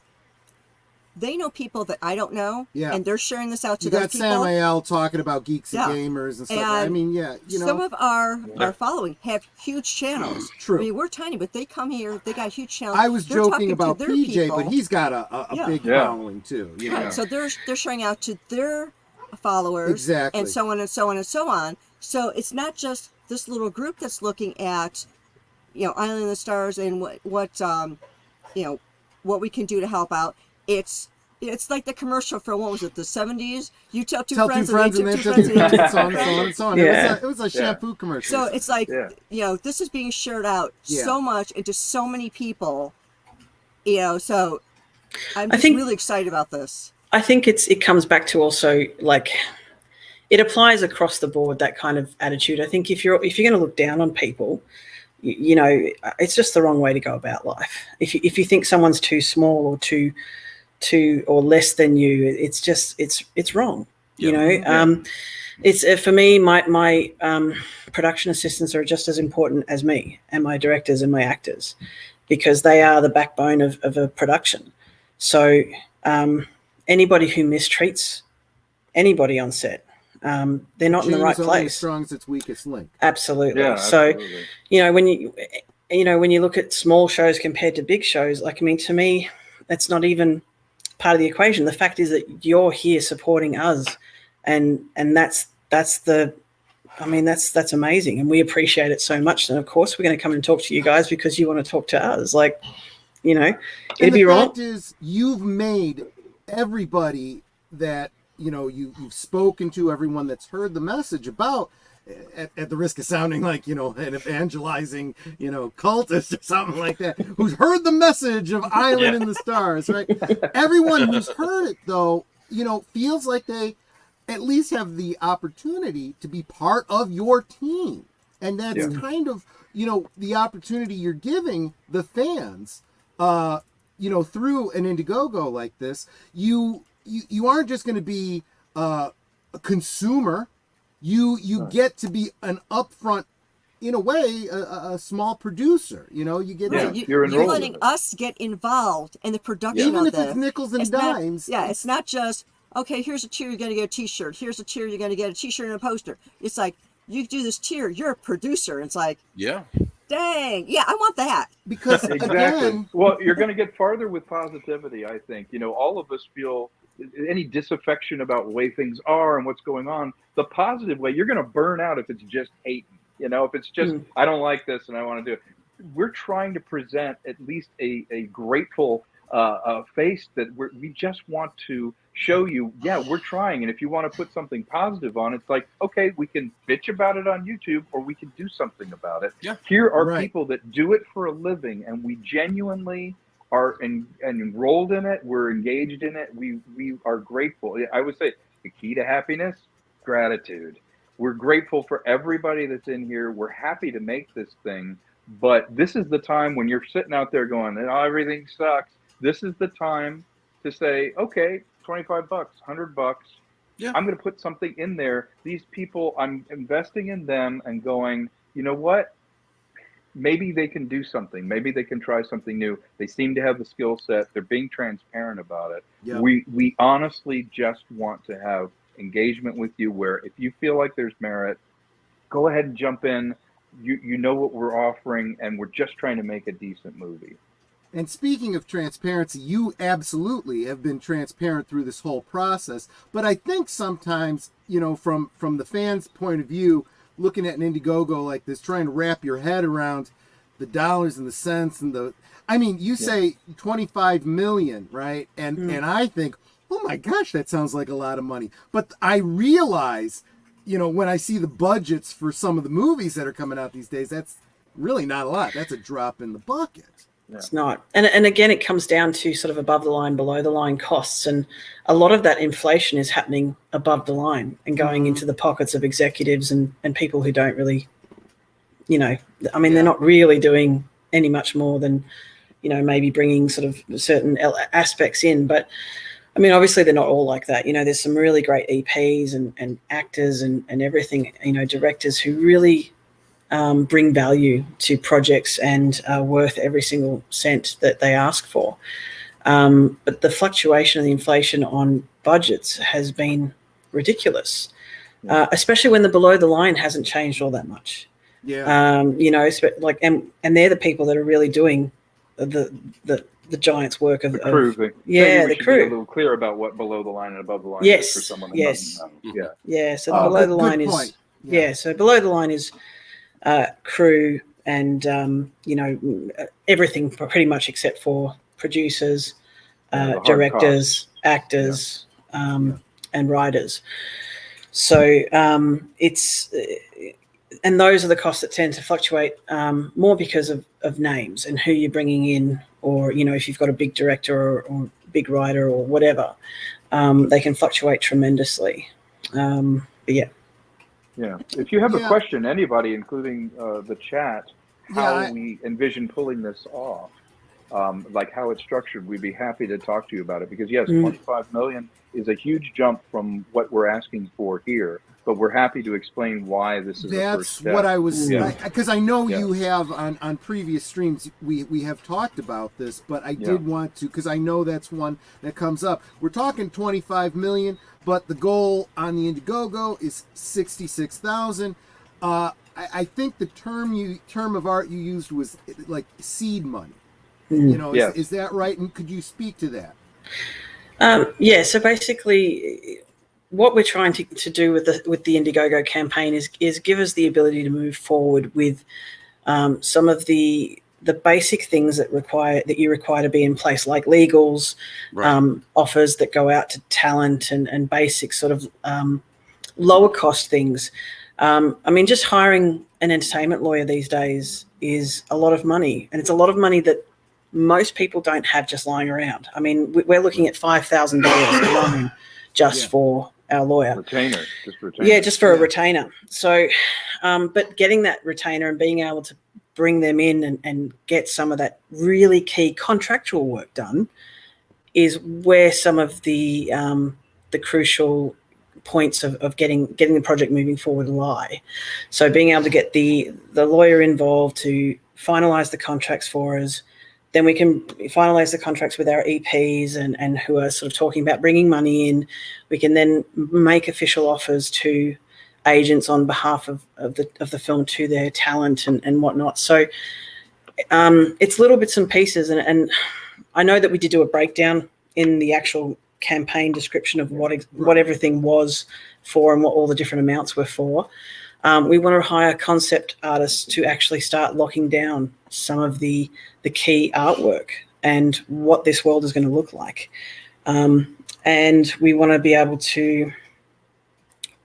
they know people that I don't know, and they're sharing this out to those people. You got Samael talking about geeks and gamers and stuff. And I mean, some of our following have huge channels. True. I mean, we're tiny, but they come here. They got huge channels. I was joking about PJ, people. But he's got a big following too. Right. So they're sharing out to their followers, exactly, and so on and so on and so on. So it's not just this little group that's looking at, Island of the Stars and what we can do to help out. It's like the commercial for, what was it, the 70s? You tell two friends and they tell two friends and so on and so on. Yeah. It was a shampoo commercial. So it's like, this is being shared out so much into so many people, so I'm really excited about this. I think it comes back to also, like, it applies across the board, that kind of attitude. I think if you're going to look down on people, it's just the wrong way to go about life. If you think someone's too small or too or less than you, it's wrong. It's for me, my production assistants are just as important as me, and my directors and my actors, because they are the backbone of a production. So anybody who mistreats anybody on set, they're not in the right place. As strong as its weakest link. Absolutely. Yeah, so absolutely. when you look at small shows compared to big shows, like, I mean, to me, that's not even part of the equation. The fact is that you're here supporting us, and that's amazing, and we appreciate it so much. And of course, we're going to come and talk to you guys because you want to talk to us. Like, it'd be wrong. The fact is, you've made everybody that you've spoken to, everyone that's heard the message about, at the risk of sounding like, an evangelizing, cultist or something like that, who's heard the message of Island in the Stars, right? Everyone who's heard it, though, feels like they at least have the opportunity to be part of your team. And that's kind of, the opportunity you're giving the fans, through an Indiegogo like this. You aren't just going to be a consumer. You get to be an upfront, in a way, a small producer. You get you're letting us get involved in the production even of if it's nickels and dimes. It's not just, okay, here's a tier, you're going to get a T-shirt. Here's a tier, you're going to get a T-shirt and a poster. It's like, you do this tier, you're a producer. It's like, dang, I want that. Because again, well, you're going to get farther with positivity, I think. All of us feel any disaffection about the way things are and what's going on. The positive way, you're going to burn out if it's just hating. If it's just, I don't like this and I want to do it. We're trying to present at least a grateful face that we just want to show you, yeah, we're trying. And if you want to put something positive on, it's like, okay, we can bitch about it on YouTube, or we can do something about it. Yeah. Here are people that do it for a living, and we genuinely are enrolled in it. We're engaged in it. We are grateful. I would say the key to happiness, gratitude. We're grateful for everybody that's in here. We're happy to make this thing, but this is the time when you're sitting out there going, oh, everything sucks. This is the time to say, okay, $25, $100. Yeah. I'm going to put something in there. These people, I'm investing in them and going, you know what? Maybe they can do something. Maybe they can try something new. They seem to have the skill set. They're being transparent about it. Yep. We honestly just want to have engagement with you, where if you feel like there's merit, go ahead and jump in. You know what we're offering, and we're just trying to make a decent movie. And speaking of transparency, you absolutely have been transparent through this whole process. But I think sometimes, you know, from the fans' point of view, looking at an Indiegogo like this, trying to wrap your head around the dollars and the cents and you say 25 million, right? And I think, oh my gosh, that sounds like a lot of money. But I realize, you know, when I see the budgets for some of the movies that are coming out these days, that's really not a lot. That's a drop in the bucket. It's not. And again, it comes down to sort of above the line, below the line costs. And a lot of that inflation is happening above the line and going into the pockets of executives and people who don't really, you know, I mean, they're not really doing any much more than, you know, maybe bringing sort of certain aspects in. But I mean, obviously they're not all like that. You know, there's some really great EPs and actors and everything, you know, directors who really bring value to projects and are worth every single cent that they ask for. But the fluctuation of the inflation on budgets has been ridiculous, especially when the below the line hasn't changed all that much. Yeah. You know, like, and they're the people that are really doing the giant's work of the crew. The crew. Be a little clear about what below the line and above the line is for someone that doesn't know. Yeah. So the below the line is point. So below the line is crew and you know, everything pretty much except for producers, directors, actors, and writers. So it's and those are the costs that tend to fluctuate more because of names and who you're bringing in, or, you know, if you've got a big director or big writer or whatever, they can fluctuate tremendously. But yeah. Yeah. If you have a question, anybody, including the chat, how we envision pulling this off, like how it's structured, we'd be happy to talk to you about it. Because yes, 25 million is a huge jump from what we're asking for here, but we're happy to explain why this is. That's what I was, because I know you have on previous streams, we have talked about this, but I did want to, because I know that's one that comes up. We're talking 25 million, but the goal on the Indiegogo is 66,000. I think the term of art you used was like seed money. You know, is that right? And could you speak to that? So basically, what we're trying to do with the Indiegogo campaign is give us the ability to move forward with some of the basic things that you require to be in place, like legals, offers that go out to talent, and basic sort of lower cost things. I mean, just hiring an entertainment lawyer these days is a lot of money, and it's a lot of money that most people don't have just lying around. I mean, we're looking at $5,000 alone just for our lawyer. Retainer. Yeah, just for a retainer. So, but getting that retainer and being able to bring them in and get some of that really key contractual work done is where some of the crucial points of getting the project moving forward lie. So being able to get the lawyer involved to finalize the contracts for us, then we can finalize the contracts with our EPs and who are sort of talking about bringing money in. We can then make official offers to agents on behalf of the film to their talent and whatnot. So it's little bits and pieces. And I know that we did do a breakdown in the actual campaign description of what everything was for and what all the different amounts were for. We want to hire concept artists to actually start locking down some of the key artwork and what this world is going to look like. And we want to be able to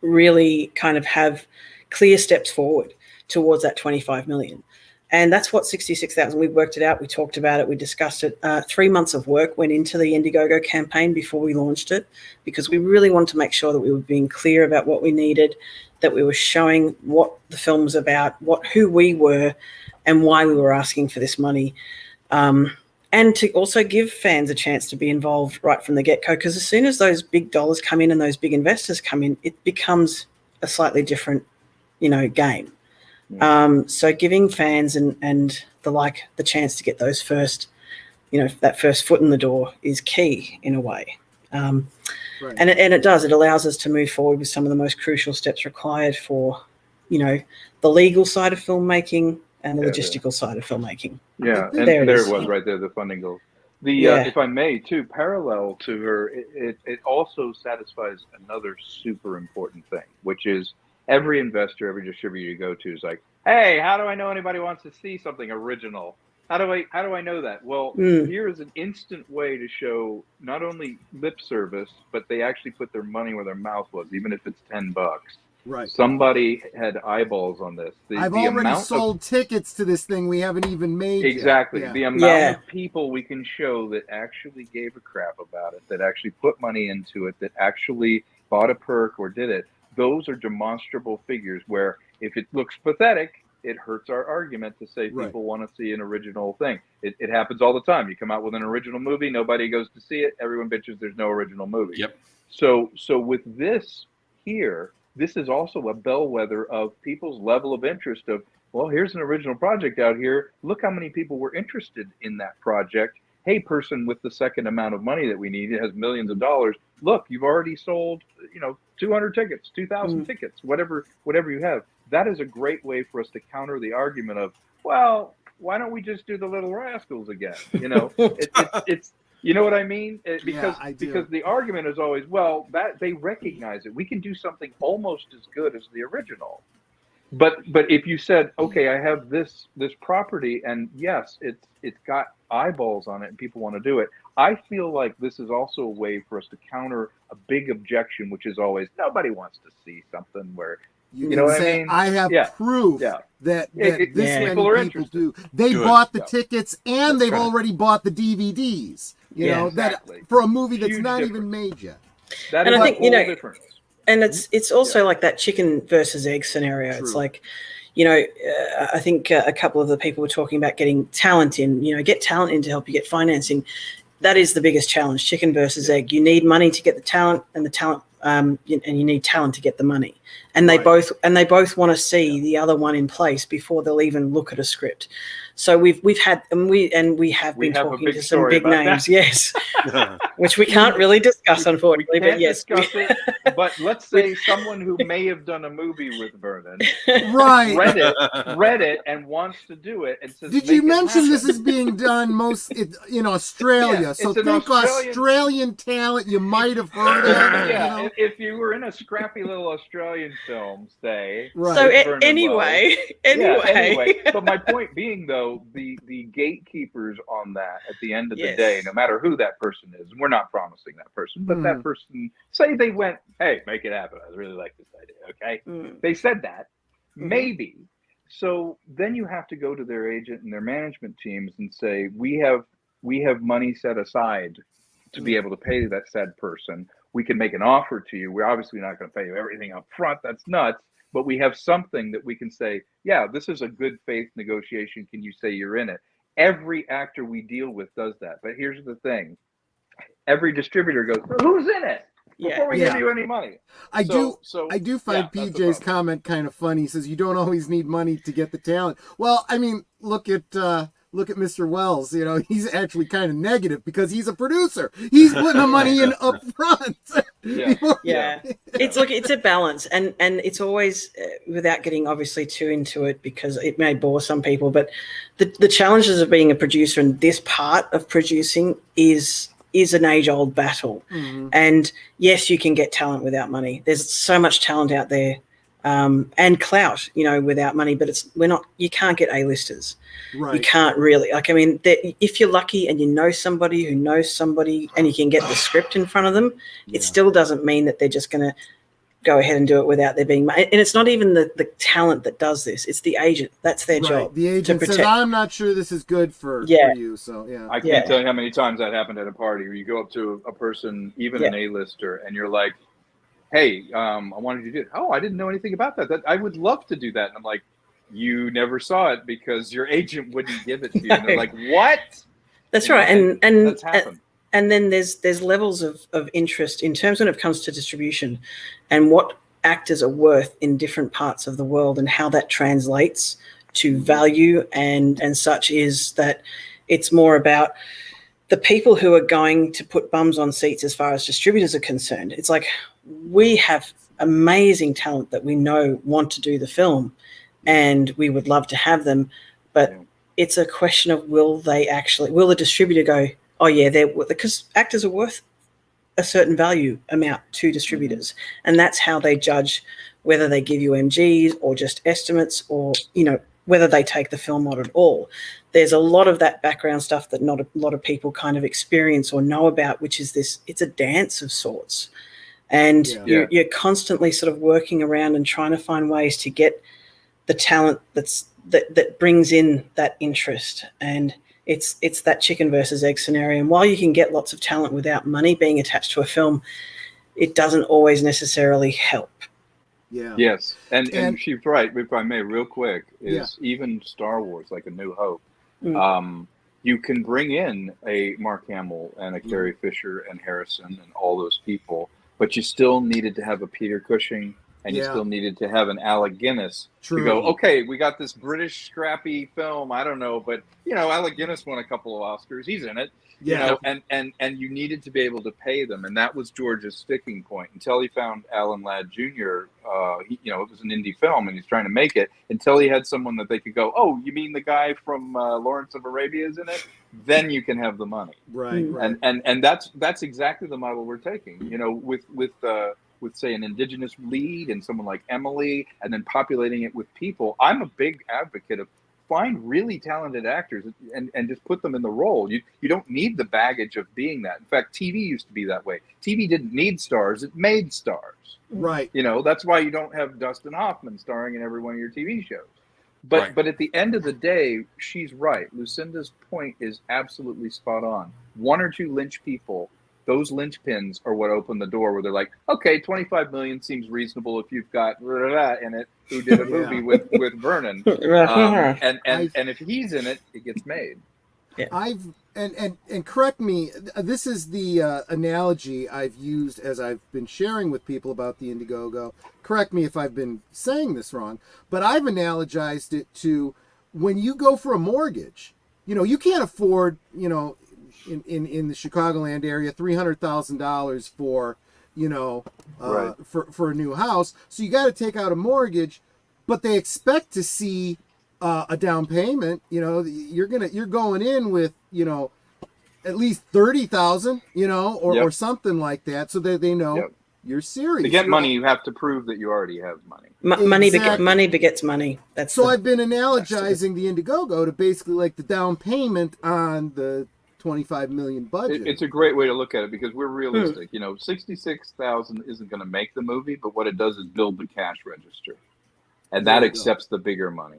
really kind of have clear steps forward towards that 25 million. And that's what 66,000, we worked it out, we talked about it, we discussed it. 3 months of work went into the Indiegogo campaign before we launched it, because we really wanted to make sure that we were being clear about what we needed, that we were showing what the film was about, who we were, and why we were asking for this money. And to also give fans a chance to be involved right from the get-go, because as soon as those big dollars come in and those big investors come in, it becomes a slightly different, game. So giving fans and the chance to get those first, that first foot in the door is key in a way. Right. And it does. It allows us to move forward with some of the most crucial steps required for, the legal side of filmmaking and the logistical side of filmmaking. Yeah, and there it was right there, the funding goal. If I may, too, parallel to her, it also satisfies another super important thing, which is every investor, every distributor you go to is like, hey, how do I know anybody wants to see something original? How do I know that? Well, here is an instant way to show not only lip service, but they actually put their money where their mouth was, even if it's $10. Right. Somebody had eyeballs on this. I've already sold tickets to this thing we haven't even made exactly. yet. Yeah. The amount of people we can show that actually gave a crap about it, that actually put money into it, that actually bought a perk or did it, those are demonstrable figures where if it looks pathetic, it hurts our argument to say people want to see an original thing. It happens all the time. You come out with an original movie, nobody goes to see it, everyone bitches there's no original movie. Yep. So with this here, this is also a bellwether of people's level of interest of, well, here's an original project out here. Look how many people were interested in that project. Hey, person with the second amount of money that we need, it has millions of dollars. Look, you've already sold, 200 tickets, 2,000 tickets, whatever you have. That is a great way for us to counter the argument of, well, why don't we just do the Little Rascals again? It's you know what I mean? Because the argument is always, well, that they recognize it. We can do something almost as good as the original. But if you said, okay, I have this property, and yes, it's got eyeballs on it, and people want to do it. I feel like this is also a way for us to counter a big objection, which is always nobody wants to see something where you know what I mean? I have proof that this many people do. They bought the tickets and they've already bought the DVDs. You know that for a movie that's Huge not difference. even made yet. That and is I think difference. And it's also like that chicken versus egg scenario. True. It's like, I think a couple of the people were talking about getting talent in. Get talent in to help you get financing. That is the biggest challenge: chicken versus egg. You need money to get the talent, and the talent, and you need talent to get the money. And they both want to see the other one in place before they'll even look at a script. So we have been talking to some big names, yes, which we can't really discuss, unfortunately. But yes, but let's say someone who may have done a movie with Vernon, read it, and wants to do it, and says, "Did you mention this is being done most in Australia? Yeah, so think Australian talent you might have heard of." Yeah, if you were in a scrappy little Australian film, say. Right. So anyway. But my point being, though, the gatekeepers on that at the end of the day, no matter who that person is, and we're not promising that person, but that person, say they went, hey, make it happen. I really like this idea. Okay. They said that. Maybe. So then you have to go to their agent and their management teams and say, we have money set aside to be able to pay that said person. We can make an offer to you. We're obviously not going to pay you everything up front. That's nuts. But we have something that we can say, yeah, this is a good faith negotiation. Can you say you're in it? Every actor we deal with does that. But here's the thing. Every distributor goes, who's in it? Before we give you any money. I do find PJ's comment kind of funny. He says, you don't always need money to get the talent. Well, I mean, look at Mr. Wells. He's actually kind of negative because he's a producer. He's putting the money in up front. It's a balance, and it's always without getting obviously too into it because it may bore some people. But the challenges of being a producer and this part of producing is an age-old battle. And yes, you can get talent without money. There's so much talent out there. and clout, without money. But you can't get A-listers. Right. You can't really, if you're lucky and you know somebody who knows somebody and you can get the script in front of them, it still doesn't mean that they're just going to go ahead and do it without there being money. And it's not even the talent that does this. It's the agent. That's their job. The agent says, I'm not sure this is good for you. So, I can't tell you how many times that happened at a party where you go up to a person, even an A-lister, and you're like, hey, I wanted you to do it. Oh, I didn't know anything about that. I would love to do that. And I'm like, you never saw it because your agent wouldn't give it to you. And they're like, what? That's right. And that's happened. And then there's levels of interest in terms when it comes to distribution and what actors are worth in different parts of the world and how that translates to value and such, is that it's more about the people who are going to put bums on seats as far as distributors are concerned. It's like, we have amazing talent that we know want to do the film and we would love to have them, but it's a question of will the distributor go, oh yeah, because actors are worth a certain value amount to distributors, and that's how they judge whether they give you MGs or just estimates, or whether they take the film on at all. There's a lot of that background stuff that not a lot of people kind of experience or know about, which is it's a dance of sorts, and you're constantly sort of working around and trying to find ways to get the talent that brings in that interest. And it's that chicken versus egg scenario. And while you can get lots of talent without money being attached to a film, it doesn't always necessarily help. Yeah. Yes. And she's right, if I may, real quick, is even Star Wars, like A New Hope, you can bring in a Mark Hamill and a Carrie Fisher and Harrison and all those people, but you still needed to have a Peter Cushing, and you still needed to have an Alec Guinness to go, okay, we got this British scrappy film, I don't know, but, Alec Guinness won a couple of Oscars, he's in it, and you needed to be able to pay them, and that was George's sticking point, until he found Alan Ladd Jr., it was an indie film, and he's trying to make it, until he had someone that they could go, oh, you mean the guy from Lawrence of Arabia is in it? Then you can have the money. Right. And that's exactly the model we're taking, with say an indigenous lead and someone like Emily, and then populating it with people. I'm a big advocate of find really talented actors and just put them in the role. You don't need the baggage of being that. In fact, TV used to be that way. TV didn't need stars, it made stars. Right. That's why you don't have Dustin Hoffman starring in every one of your TV shows. But at the end of the day, she's right. Lucinda's point is absolutely spot on. One or two lynch people, those linchpins are what open the door where they're like, okay, 25 million seems reasonable if you've got in it who did a movie with Vernon. And if he's in it, it gets made. Yeah. And correct me, this is the analogy I've used as I've been sharing with people about the Indiegogo. Correct me if I've been saying this wrong, but I've analogized it to when you go for a mortgage. You can't afford, in the Chicagoland area, $300,000 for, for a new house. So you got to take out a mortgage, but they expect to see a down payment. You're going in with, at least 30,000, or something like that, so that they know you're serious. To get money, you have to prove that you already have money. Money begets money. I've been analogizing the Indiegogo to basically like the down payment on the 25 million budget. It's a great way to look at it because we're realistic. 66,000 isn't going to make the movie, but what it does is build the cash register, and that accepts the bigger money.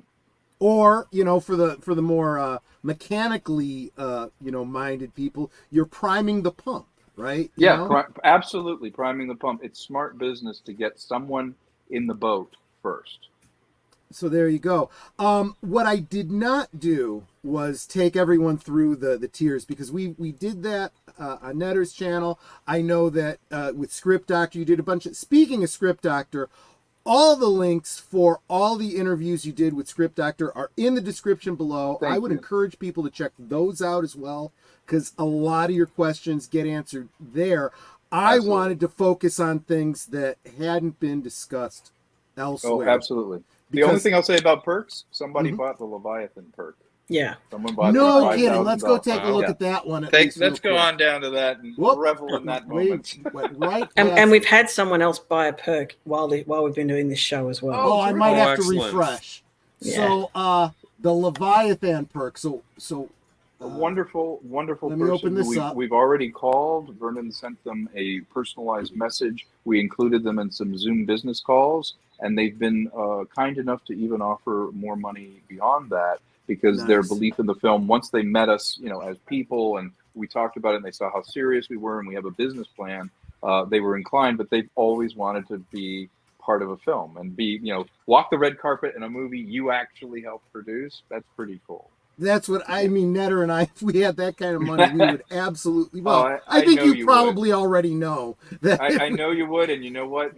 Or for the more mechanically minded people, you're priming the pump, right? Absolutely priming the pump. It's smart business to get someone in the boat first. So there you go. What I did not do was take everyone through the tiers, because we did that on Netter's channel. I know that with Script Doctor you did a bunch of. Speaking of Script Doctor, all the links for all the interviews you did with Script Doctor are in the description below. I would encourage people to check those out as well, because a lot of your questions get answered there. I wanted to focus on things that hadn't been discussed elsewhere. Oh, absolutely. The only thing I'll say about perks, somebody bought the Leviathan perk. Yeah. Someone bought No it for kidding. Let's go $5,000. take a look at that one. Let's go on down to that and revel in that moment. Right And we've had someone else buy a perk while we've been doing this show as well. Oh, I might have excellent. to refresh. Yeah. So the Leviathan perk. So a wonderful let me person. open this up. We've already called. Vernon sent them a personalized message. We included them in some Zoom business calls, and they've been kind enough to even offer more money beyond that because their belief in the film, once they met us, as people, and we talked about it, and they saw how serious we were, and we have a business plan, they were inclined, but they've always wanted to be part of a film and be, walk the red carpet in a movie you actually helped produce. That's pretty cool. That's what I mean. Netter and I, if we had that kind of money, we would absolutely. Well, I think know you probably already know that. I know you would, and you know what?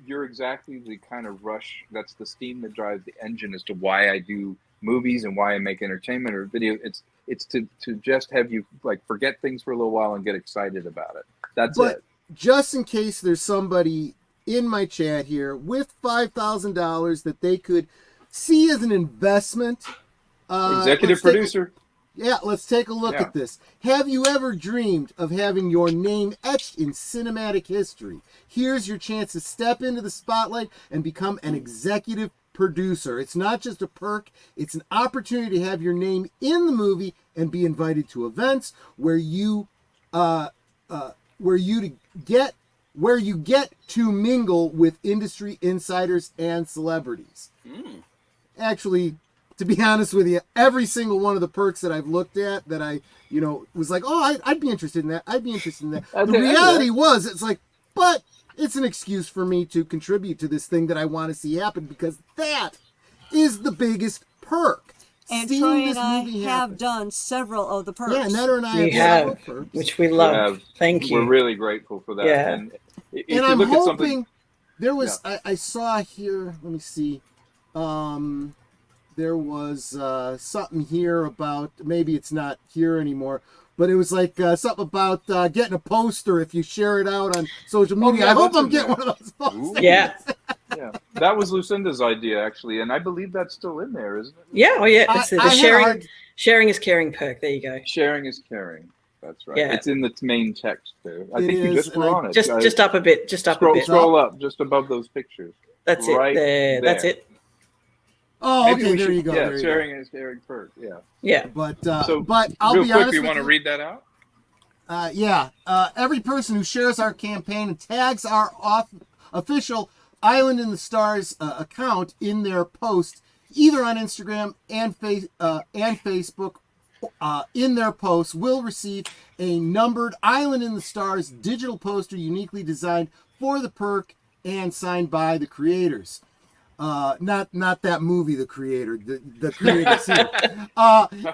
You're exactly the kind of rush. That's the steam that drives the engine as to why I do movies and why I make entertainment or video. It's to just have you forget things for a little while and get excited about it. That's it. Just in case there's somebody in my chat here with $5,000 that they could see as an investment. Executive producer. Let's take a look at this. Have you ever dreamed of having your name etched in cinematic history? Here's your chance to step into the spotlight and become an executive producer. It's not just a perk, it's an opportunity to have your name in the movie and be invited to events where you get to mingle with industry insiders and celebrities. Actually, to be honest with you, every single one of the perks that I've looked at that I, was like, oh, I'd be interested in that. I'd be interested in that. The reality was, it's like, but it's an excuse for me to contribute to this thing that I want to see happen because that is the biggest perk. And Troy and I have done several of the perks. Yeah, Netter and I have perks, which we love. Thank you. We're really grateful for that. Yeah. And I'm hoping there was. I saw here. Let me see. There was something here about, maybe it's not here anymore, but it was like something about getting a poster if you share it out on social media. I hope I'm getting one of those posters. Yeah. Yeah, that was Lucinda's idea, actually, and I believe that's still in there, isn't it? Yeah, it's the sharing is caring perk. There you go. Sharing is caring. That's right. Yeah. It's in the main text there. I think you just were on it. Just up a bit. Just up a bit. Scroll up, just above those pictures. That's right it. There. That's it. Oh, okay. There you go. Yeah, there you sharing go. is caring perk. Yeah. Yeah. But so, but I'll real be quick, honest. you want to read that out? Every person who shares our campaign and tags our official Island in the Stars account in their post, either on Instagram and Facebook, in their posts, will receive a numbered Island in the Stars digital poster uniquely designed for the perk and signed by the creators. Not that movie, The Creator, the creator scene.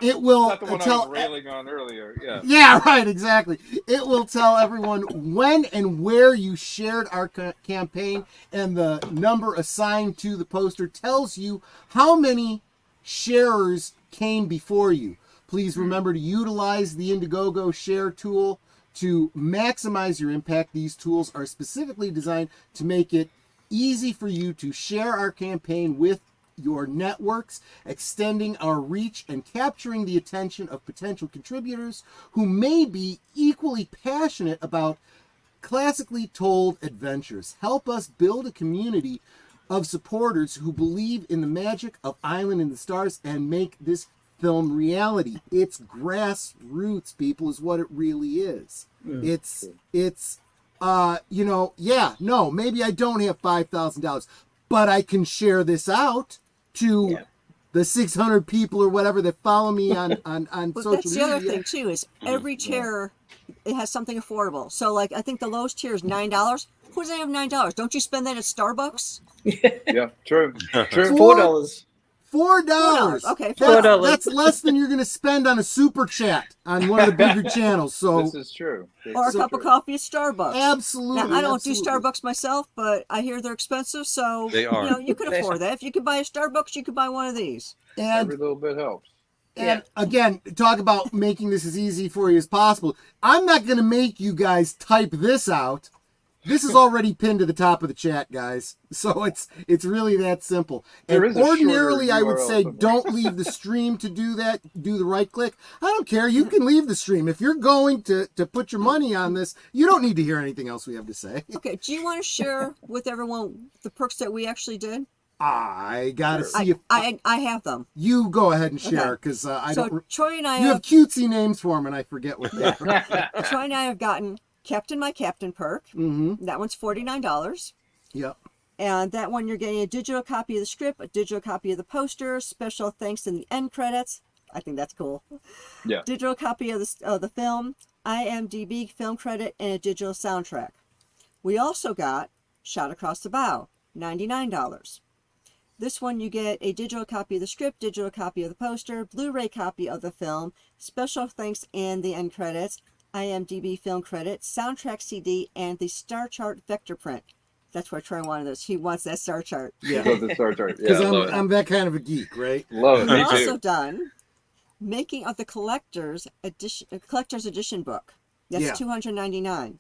It will not the one tell. I was railing on earlier. Yeah. Yeah, right, exactly. It will tell everyone when and where you shared our campaign, and the number assigned to the poster tells you how many sharers came before you. Please remember to utilize the Indiegogo share tool to maximize your impact. These tools are specifically designed to make it easy for you to share our campaign with your networks, extending our reach and capturing the attention of potential contributors who may be equally passionate about classically told adventures. Help us build a community of supporters who believe in the magic of Island in the Stars and make this film reality. It's grassroots, people, is what it really is. It's maybe I don't have $5,000, but I can share this out to the 600 people or whatever that follow me on social media. That's the other thing too, is every chair, it has something affordable. So I think the lowest chair is $9. Who doesn't have $9? Don't you spend that at Starbucks? Yeah, true. $4. $4. Okay, $4. That's less than you're going to spend on a super chat on one of the bigger channels. So this is true. Or a cup of coffee at Starbucks. Absolutely. Now, I don't do Starbucks myself, but I hear they're expensive. So They are. You can afford that. If you could buy a Starbucks, you could buy one of these. And Every little bit helps. And again, talk about making this as easy for you as possible. I'm not going to make you guys type this out. This is already pinned to the top of the chat, guys. So it's really that simple. And ordinarily, I would say don't leave the stream to do that. Do the right click. I don't care. You can leave the stream. If you're going to put your money on this, you don't need to hear anything else we have to say. Okay. Do you want to share with everyone the perks that we actually did? I gotta see if I have them. You go ahead and share because I don't. So Troy and I have cutesy names for them, and I forget what they are. Troy and I have gotten Captain My Captain perk. Mm-hmm. That one's $49. Yep. And that one you're getting a digital copy of the script, a digital copy of the poster, special thanks in the end credits. I think that's cool. Yeah. Digital copy of the film, IMDb film credit, and a digital soundtrack. We also got Shot Across the Bow, $99. This one you get a digital copy of the script, digital copy of the poster, Blu-ray copy of the film, special thanks and the end credits, IMDb film credit, soundtrack CD, and the star chart vector print. That's why Troy wanted this. He wants that star chart. Yeah, the star chart. Because I'm that kind of a geek, right? Love it. We've also done making of the collector's edition book. That's $299. Correct.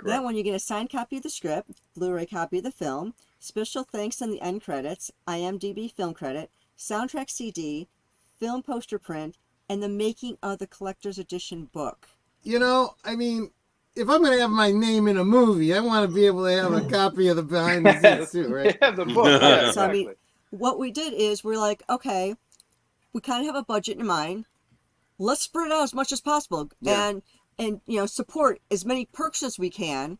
That one you get a signed copy of the script, Blu-ray copy of the film, special thanks and the end credits, IMDb film credit, soundtrack CD, film poster print, and the making of the collector's edition book. You know, I mean, if I'm going to have my name in a movie, I want to be able to have a copy of the behind the scenes too, right? Yeah, the book. Yeah, So, I mean, what we did is we're like, okay, we kind of have a budget in mind. Let's spread it out as much as possible and support as many perks as we can.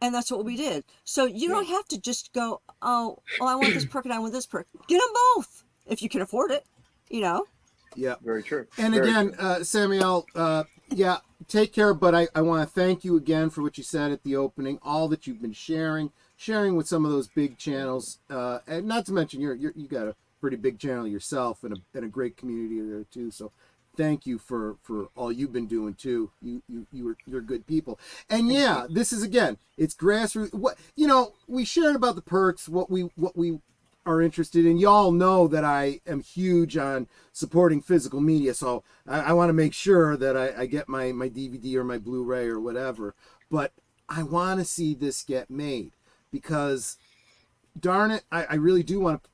And that's what we did. So you don't have to just go, oh, I want this perk and I want this perk. Get them both if you can afford it, Yeah. Very true. And Very again, true. Samuel, take care. But I want to thank you again for what you said at the opening, all that you've been sharing with some of those big channels. And not to mention, you got a pretty big channel yourself and a great community there too. So thank you for all you've been doing too. You're good people. And this is again, it's grassroots. We shared about the perks, what we are interested in. Y'all know that I am huge on supporting physical media, so I want to make sure that I get my DVD or my Blu-ray or whatever. But I want to see this get made because, darn it, I really do want to,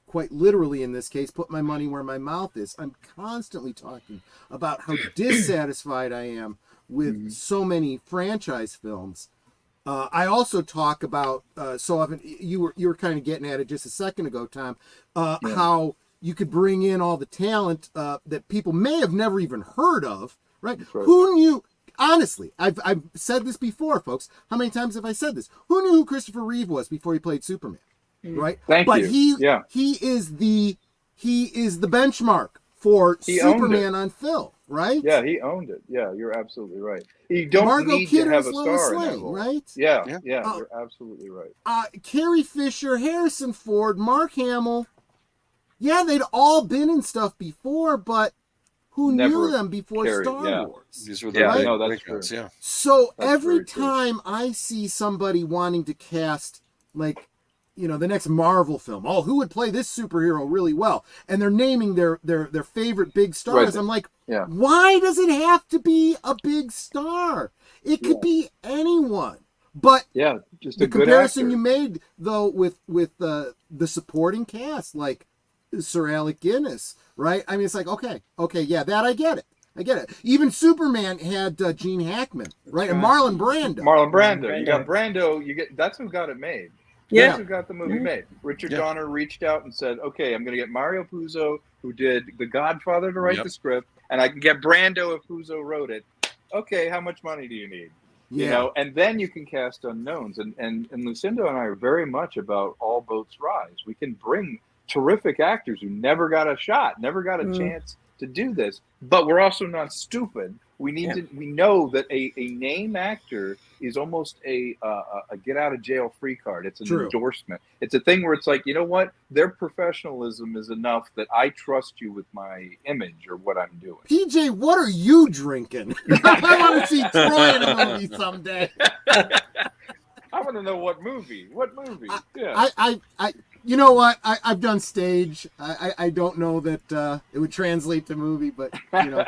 quite literally in this case, put my money where my mouth is. I'm constantly talking about how dissatisfied I am with so many franchise films. I also talk about so often. You were kind of getting at it just a second ago, Tom. How you could bring in all the talent that people may have never even heard of, right? Who knew? Honestly, I've said this before, folks. How many times have I said this? Who knew who Christopher Reeve was before he played Superman? Right? Thank you. He is the benchmark for Superman on film, right? Yeah, he owned it. Yeah, you're absolutely right. You don't need to have a star in that role. Right? Yeah, you're absolutely right. Carrie Fisher, Harrison Ford, Mark Hamill. Yeah, they'd all been in stuff before, but who knew them before Star Wars? These were the that's true. Yeah. So every time I see somebody wanting to cast like the next Marvel film. Oh, who would play this superhero really well? And they're naming their favorite big stars. Right. I'm like, why does it have to be a big star? It could be anyone. But just the comparison you made though with the supporting cast, like Sir Alec Guinness, right? I mean, it's like that I get it. I get it. Even Superman had Gene Hackman, right? And Marlon Brando. You got Brando. That's who got it made. Yeah. That's who got the movie made. Richard Donner reached out and said, okay, I'm going to get Mario Puzo, who did The Godfather, to write the script, and I can get Brando if Puzo wrote it. Okay, how much money do you need? And then you can cast unknowns. And Lucinda and I are very much about all boats rise. We can bring terrific actors who never got a shot, never got a chance to do this, but we're also not stupid. We need we know that a name actor is almost a get out of jail free card. It's an endorsement. It's a thing where it's like, you know what? Their professionalism is enough that I trust you with my image or what I'm doing. PJ, what are you drinking? I want to see Troy in a movie someday. I want to know what movie. What movie? You know what? I've done stage. I don't know that it would translate to movie, but you know,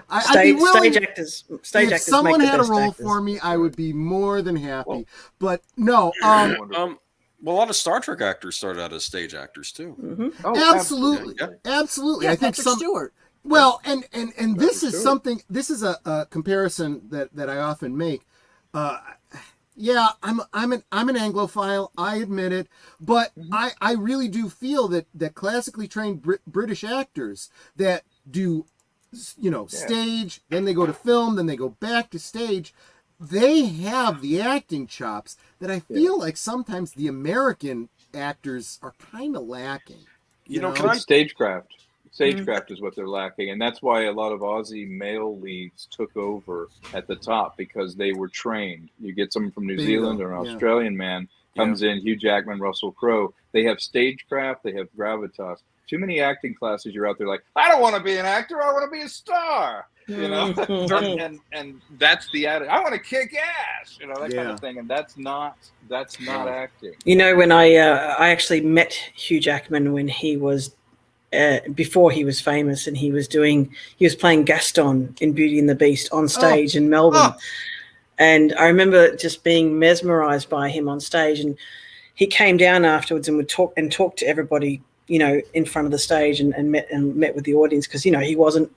I'd be willing. Stage actors. If someone make the had a best role actors. for me, I would be more than happy. But no, Well, a lot of Star Trek actors started out as stage actors too. Mm-hmm. Oh, absolutely. Yeah, I think Patrick Stewart. Well, and this is Stewart. something. This is a comparison that I often make. Yeah, I'm an Anglophile. I admit it, but I really do feel that classically trained British actors that do, you know, stage, then they go to film, then they go back to stage. They have the acting chops that I feel like sometimes the American actors are kind of lacking. You know, stagecraft. Stagecraft is what they're lacking, and that's why a lot of Aussie male leads took over at the top, because they were trained. You get someone from New Zealand or an Australian man comes in, Hugh Jackman, Russell Crowe. They have stagecraft, they have gravitas. Too many acting classes, you're out there like, I don't want to be an actor, I want to be a star. You know, and that's the attitude. I want to kick ass, you know, that kind of thing, and that's not acting. You know, when I actually met Hugh Jackman when he was before he was famous, and he was playing Gaston in Beauty and the Beast on stage in Melbourne, and I remember just being mesmerized by him on stage. And he came down afterwards and would talk to everybody, you know, in front of the stage, and met with the audience, because, you know, he wasn't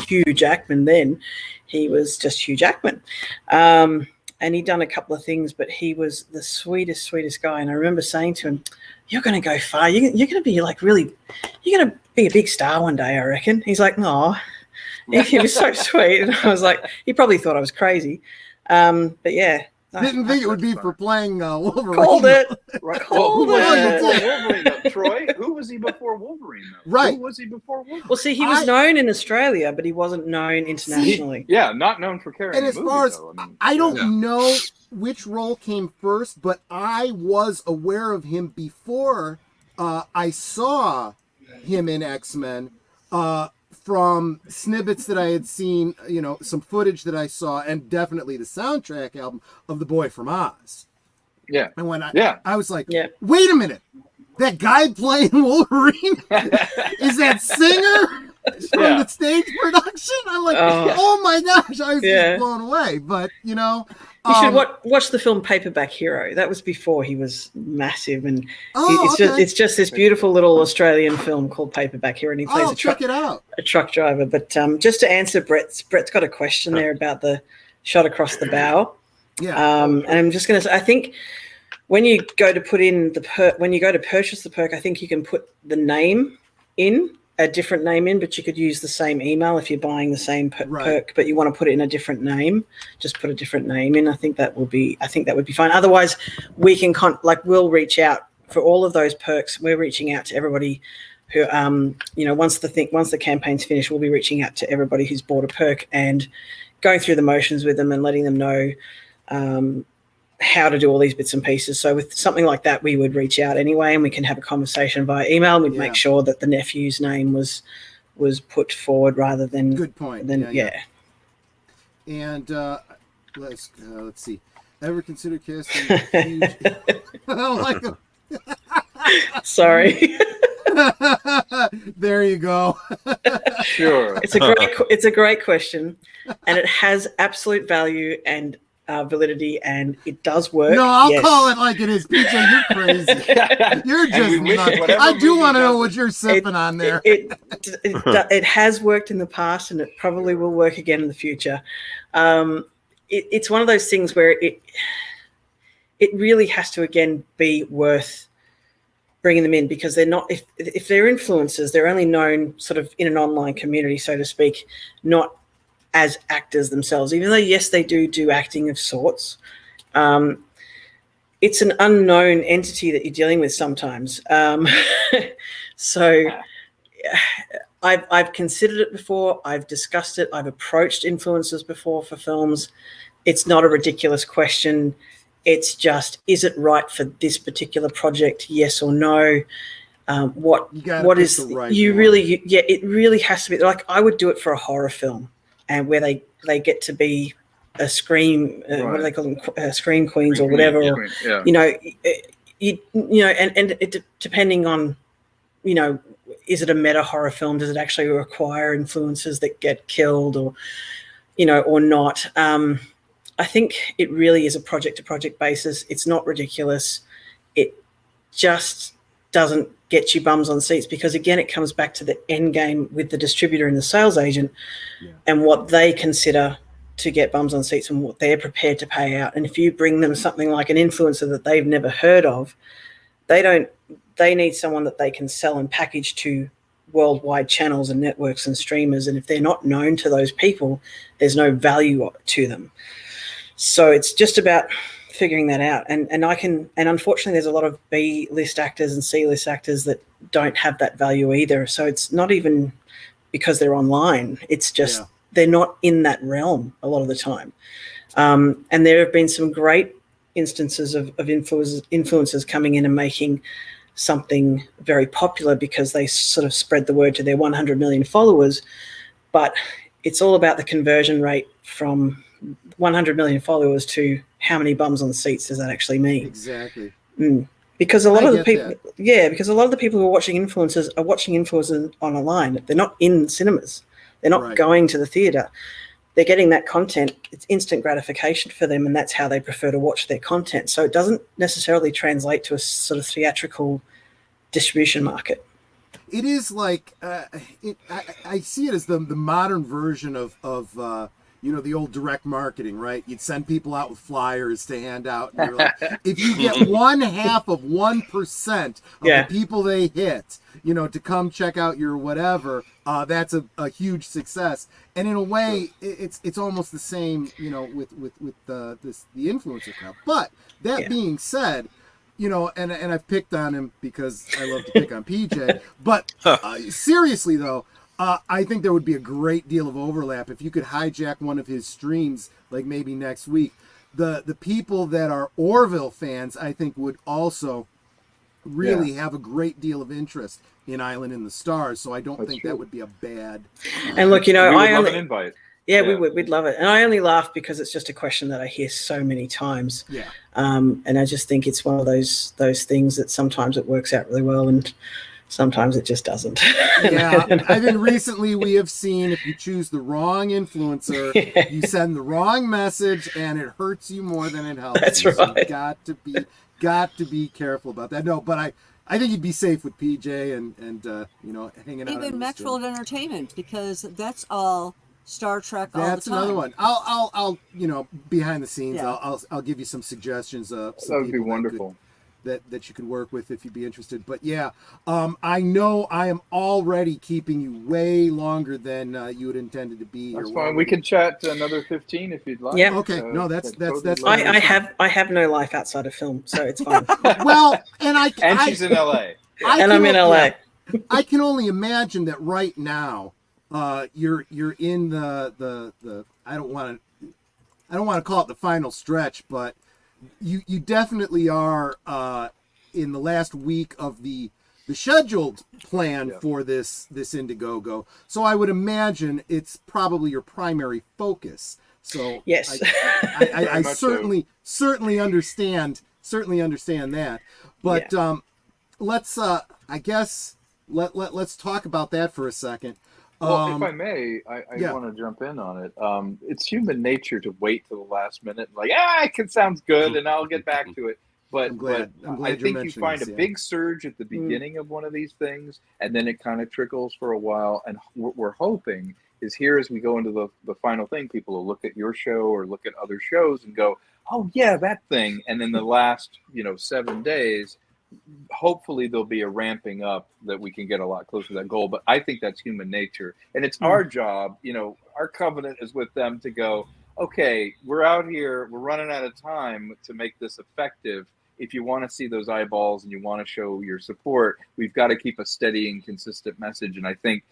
Hugh Jackman then, he was just Hugh Jackman, and he'd done a couple of things, but he was the sweetest guy. And I remember saying to him, "You're going to go far. You're going to be like you're going to be a big star one day, I reckon." He's like, "No." He was so sweet, and I was like, he probably thought I was crazy, but yeah. Didn't think it would be for playing Wolverine. Called it. Right. Called Who was he it. before Wolverine, though? Troy? Who was he before Wolverine, though? Right. Who was he before Wolverine? Well, see, he was known in Australia, but he wasn't known internationally. Not known for carrying And as movies, far as though. I don't know which role came first, but I was aware of him before I saw him in X-Men, from snippets that I had seen, you know, some footage that I saw, and definitely the soundtrack album of The Boy from Oz. Yeah. And when I was like, Yeah. wait a minute, that guy playing Wolverine is that singer from the stage production? I'm like, oh my gosh, I was just blown away. But, you know, you should watch the film Paperback Hero. That was before he was massive, and it's just this beautiful little Australian film called Paperback Hero, and he plays a truck driver. But just to answer Brett's got a question there about the shot across the bow. Yeah. And I'm just going to say, I think when you go to put in when you go to purchase the perk, I think you can put the name in, a different name in, but you could use the same email if you're buying the same perk, but you want to put it in a different name. Just put a different name in. I think that would be fine. Otherwise, we can we'll reach out for all of those perks. We're reaching out to everybody who, you know, once the campaign's finished, we'll be reaching out to everybody who's bought a perk and going through the motions with them and letting them know how to do all these bits and pieces. So with something like that, we would reach out anyway, and we can have a conversation via email, and we'd make sure that the nephew's name was put forward rather than good point. And let's see. Ever consider casting huge... I don't like him. Sorry. There you go. Sure. It's a great question, and it has absolute value and validity, and it does work. No, I'll call it like it is. PJ, you're crazy. You're just nuts. I do want to know what you're sipping on there. It has worked in the past, and it probably will work again in the future. It's one of those things where it really has to, again, be worth bringing them in, because they're not, if they're influencers, they're only known sort of in an online community, so to speak, not as actors themselves, even though, yes, they do acting of sorts. It's an unknown entity that you're dealing with sometimes. So I've considered it before. I've discussed it. I've approached influencers before for films. It's not a ridiculous question. It's just, is it right for this particular project? Yes or no? It really has to be, like, I would do it for a horror film, and where they get to be a scream, what do they call them, scream queens or whatever, you know, and it, depending on, is it a meta horror film? Does it actually require influencers that get killed or not? I think it really is a project to project basis. It's not ridiculous. It just doesn't get you bums on seats, because again, it comes back to the end game with the distributor and the sales agent and what they consider to get bums on seats and what they're prepared to pay out. And if you bring them something like an influencer that they've never heard of, they need someone that they can sell and package to worldwide channels and networks and streamers. And if they're not known to those people, there's no value to them. So it's just about figuring that out. And unfortunately there's a lot of B-list actors and C-list actors that don't have that value either. So it's not even because they're online. It's just they're not in that realm a lot of the time. And there have been some great instances of influencers coming in and making something very popular because they sort of spread the word to their 100 million followers. But it's all about the conversion rate from 100 million followers to how many bums on seats does that actually mean? Exactly. Because a lot of the people, because a lot of the people who are watching influencers online. They're not in cinemas. They're not going to the theater. They're getting that content. It's instant gratification for them, and that's how they prefer to watch their content. So it doesn't necessarily translate to a sort of theatrical distribution market. It is like I see it as the modern version of the old direct marketing, right? You'd send people out with flyers to hand out. And you're like, if you get 1/2 of 1% of the people they hit, to come check out your whatever, that's a huge success. And in a way, it's almost the same, with the influencer crowd. But that being said, and I've picked on him because I love to pick on PJ. But seriously though, I think there would be a great deal of overlap if you could hijack one of his streams, like maybe next week. The people that are Orville fans, I think, would also really have a great deal of interest in Island in the Stars. So I don't think that would be a bad. And look, I love an invite. Yeah, we'd love it. And I only laugh because it's just a question that I hear so many times. Yeah. And I just think it's one of those things that sometimes it works out really well and sometimes it just doesn't. Yeah. I think recently we have seen if you choose the wrong influencer, you send the wrong message and it hurts you more than it helps. That's you. right. So you got to be careful about that. No, but I think you'd be safe with PJ and hanging out. Even Maxfield Entertainment, because that's all Star Trek all That's the time. another one. I'll behind the scenes, I'll give you some suggestions. That would be wonderful. That you could work with if you'd be interested. But I know I am already keeping you way longer than you had intended to be. That's fine. We can chat another 15 if you'd like. Yeah. Okay. No, that's. I have no life outside of film, so it's fine. Well, and she's in LA. And I'm in LA. I can only imagine that right now, you're in the I don't want to call it the final stretch, but you definitely are in the last week of the scheduled plan for this Indiegogo. So I would imagine it's probably your primary focus. So yes, I certainly understand that. But let's let's talk about that for a second. Well, if I may, I want to jump in on it. It's human nature to wait till the last minute, like, it sounds good, and I'll get back to it. But I think you find a big surge at the beginning of one of these things, and then it kind of trickles for a while. And what we're hoping is here as we go into the final thing, people will look at your show or look at other shows and go, oh, yeah, that thing. And then the last 7 days, hopefully there'll be a ramping up that we can get a lot closer to that goal. But I think that's human nature. And it's our job, our covenant is with them to go, okay, we're out here, we're running out of time to make this effective. If you want to see those eyeballs and you want to show your support, we've got to keep a steady and consistent message. And I think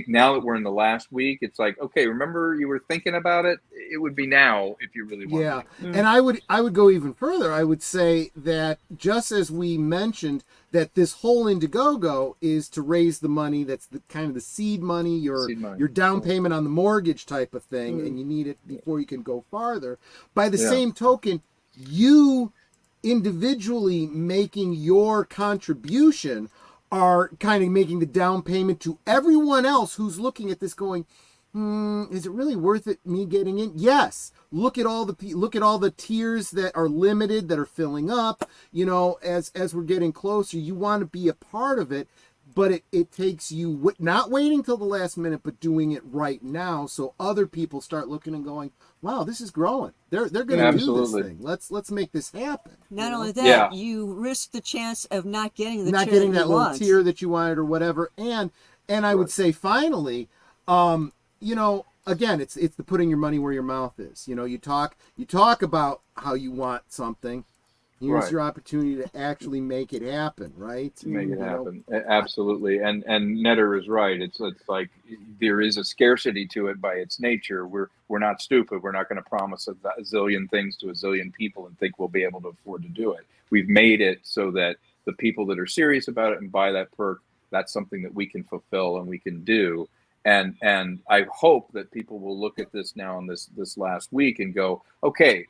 now that we're in the last week, it's like, okay, remember you were thinking about it? It would be now if you really want to. Yeah. And I would go even further. I would say that just as we mentioned that this whole Indiegogo is to raise the money that's the kind of the seed money, your down payment on the mortgage type of thing, and you need it before you can go farther. By the same token, you individually making your contribution are kind of making the down payment to everyone else who's looking at this going, is it really worth it me getting in? Yes. Look at all the tiers that are limited, that are filling up. You know, as we're getting closer, you want to be a part of it, but it takes you not waiting till the last minute, but doing it right now, so other people start looking and going, wow, this is growing. They're going to do this thing. Let's make this happen. Not only that, you risk the chance of not getting that little tier that you wanted or whatever. And I would say finally, you know, again, it's the putting your money where your mouth is. You know, you talk about how you want something. Here's your opportunity to actually make it happen, right? To make it happen. Absolutely. And Netter is right. It's like there is a scarcity to it by its nature. We're not stupid. We're not going to promise a zillion things to a zillion people and think we'll be able to afford to do it. We've made it so that the people that are serious about it and buy that perk, that's something that we can fulfill and we can do. And I hope that people will look at this now in this last week and go, okay,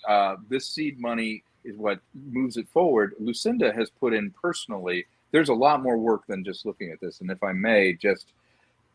this seed money is what moves it forward. Lucinda has put in personally, there's a lot more work than just looking at this. And if I may,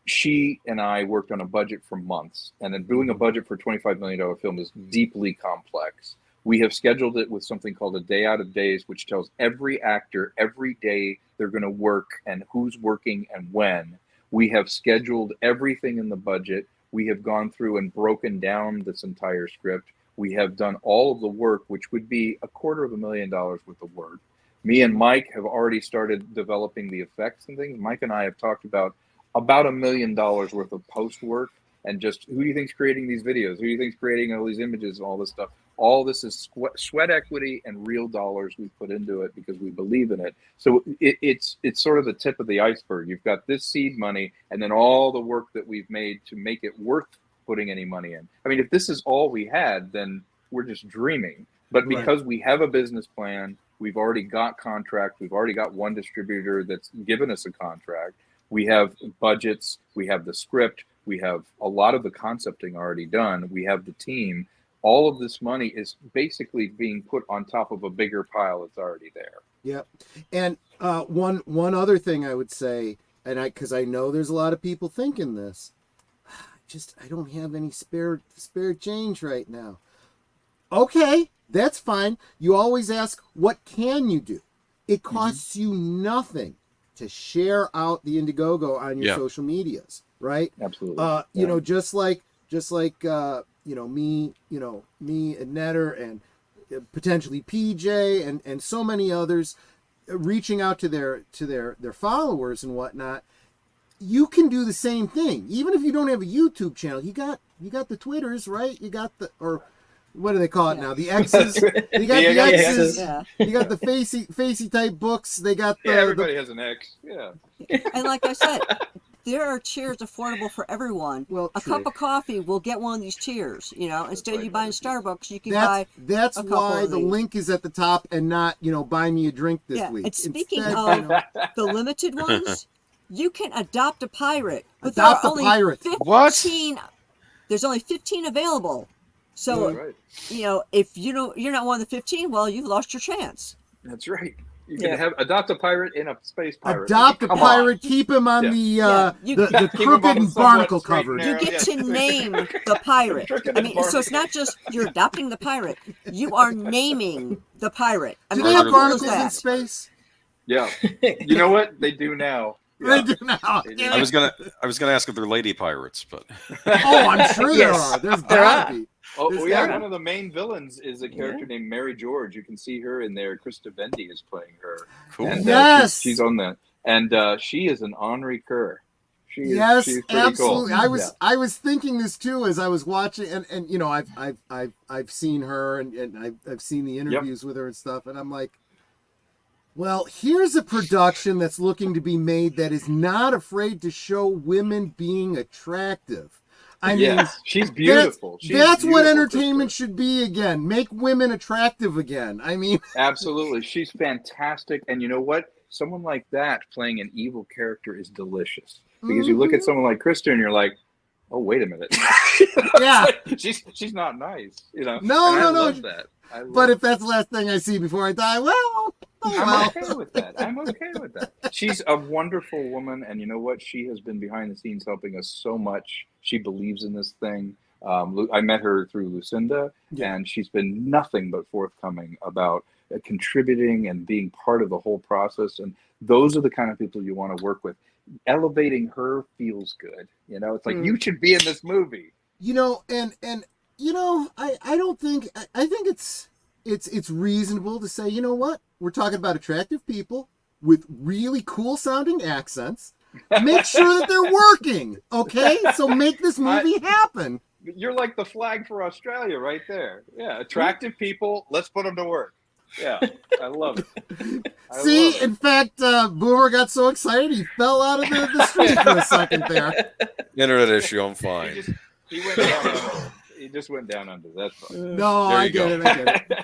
she and I worked on a budget for months, and then doing a budget for a $25 million film is deeply complex. We have scheduled it with something called a day out of days, which tells every actor every day they're going to work and who's working and when. We have scheduled everything in the budget. We have gone through and broken down this entire script. We have done all of the work, which would be $250,000 worth of work. Me and Mike have already started developing the effects and things. Mike and I have talked about $1 million worth of post work, and just who do you think's creating these videos? Who do you think's creating all these images and all this stuff? All this is sweat equity and real dollars we've put into it because we believe in it. So it's sort of the tip of the iceberg. You've got this seed money and then all the work that we've made to make it worth putting any money in. I mean, if this is all we had, then we're just dreaming. But because we have a business plan, we've already got contracts, we've already got one distributor that's given us a contract, we have budgets, we have the script, we have a lot of the concepting already done, we have the team. All of this money is basically being put on top of a bigger pile that's already there. Yep. And one other thing I would say, and because I know there's a lot of people thinking this, I don't have any spare change right now. Okay, that's fine. You always ask, what can you do? It costs you nothing to share out the Indiegogo on your social medias, right? Absolutely. You know, just like you know, me and Netter and potentially PJ and so many others reaching out to their followers and whatnot. You can do the same thing, even if you don't have a YouTube channel. You got the Twitters, right? You got or what do they call it now? The X's. You got the X's. Yeah. You got the facey type books. They got everybody has an X. Yeah. And like I said, there are cheers affordable for everyone. Well, a cup of coffee will get one of these cheers. You know, instead of you buying Starbucks, you can buy. That's why the link is at the top and not, buy me a drink this week. And speaking of the limited ones, you can adopt a pirate. But there are only 15. What? There's only 15 available. So, if you're not one of the 15, well, you've lost your chance. That's right. You can adopt a pirate and a space pirate. Adopt a pirate, keep him on the crooked and barnacle cover. You get to name the pirate. I mean, so it's not just you're adopting the pirate. You are naming the pirate. I mean, do they have barnacles in space? Yeah. You know what? They do now. Yeah. They do now. I was gonna ask if they're lady pirates, but I'm sure there are. There's gotta be. Oh, one of the main villains is a character named Mary George. You can see her in there. Krista Vendy is playing her. Cool. And, yes, she's on that, and she is an Henri Kerr. She's absolutely. Cool. I was thinking this too as I was watching, and I've seen her and I've seen the interviews with her and stuff, and I'm like, well, here's a production that's looking to be made that is not afraid to show women being attractive. I mean, she's beautiful. That's what entertainment should be again. Make women attractive again. I mean, absolutely. She's fantastic. And you know what? Someone like that playing an evil character is delicious. Because you look at someone like Krista and you're like, oh, wait a minute. Yeah. She's not nice. No. Love that. But if that's the last thing I see before I die, well, I'm okay with that. I'm okay with that. She's a wonderful woman, and you know what? She has been behind the scenes helping us so much. She believes in this thing. I met her through Lucinda, and she's been nothing but forthcoming about contributing and being part of the whole process. And those are the kind of people you want to work with. Elevating her feels good. You know, it's like, you should be in this movie. You know, and you know, I don't think, I think it's reasonable to say, you know what? We're talking about attractive people with really cool sounding accents. Make sure that they're working, okay? So make this movie happen. You're like the flag for Australia right there. Yeah, attractive people, let's put them to work. Yeah, I love it. In fact, Boomer got so excited he fell out of the street for a second there. Internet issue, I'm fine. He just went down under. That's fine. No, I get it.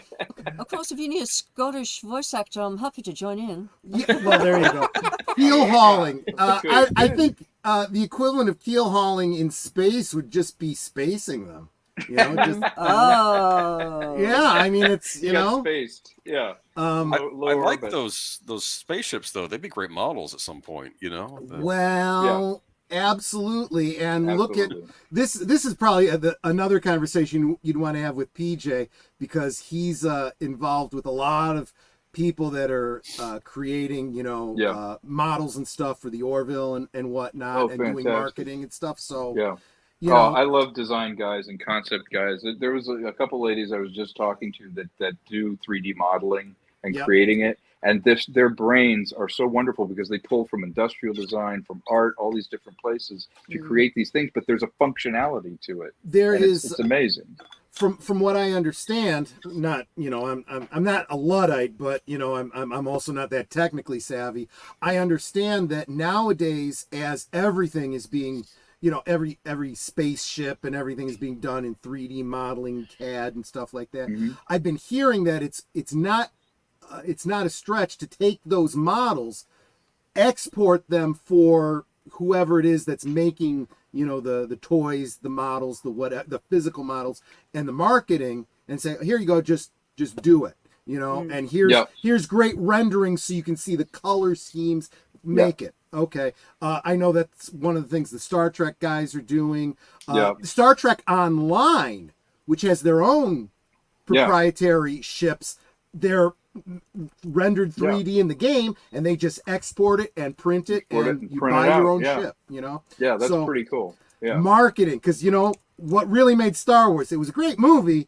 Of course, if you need a Scottish voice actor, I'm happy to join in. Yeah, well, there you go. Keel hauling. I think the equivalent of keel hauling in space would just be spacing them. You know, just yeah. I mean, it's you know, spaced. Yeah. I like those spaceships though. They'd be great models at some point. You know. Well. Yeah. Absolutely, and look at this. This is probably another conversation you'd want to have with PJ, because he's involved with a lot of people that are creating, you know, models and stuff for the Orville and whatnot, and doing marketing and stuff. So you know, I love design guys and concept guys. There was a couple ladies I was just talking to that do 3D modeling and creating it. And their brains are so wonderful because they pull from industrial design, from art, all these different places to create these things. But there's a functionality to it. It's amazing. From what I understand, not, you know, I'm not a Luddite, but you know, I'm also not that technically savvy. I understand that nowadays, as everything is being, you know, every spaceship and everything is being done in 3D modeling, CAD and stuff like that. I've been hearing that it's not a stretch to take those models, export them for whoever it is that's making, you know, the toys, the models, the physical models, and the marketing, and say, here you go, just do it, you know, and here's great rendering so you can see the color schemes, make it. Okay, I know that's one of the things the Star Trek guys are doing. Star Trek Online, which has their own proprietary ships, they're rendered 3D in the game, and they just export it and print it, and you buy your own ship, you know? Yeah, that's pretty cool. Yeah. Marketing, because, you know, what really made Star Wars, it was a great movie,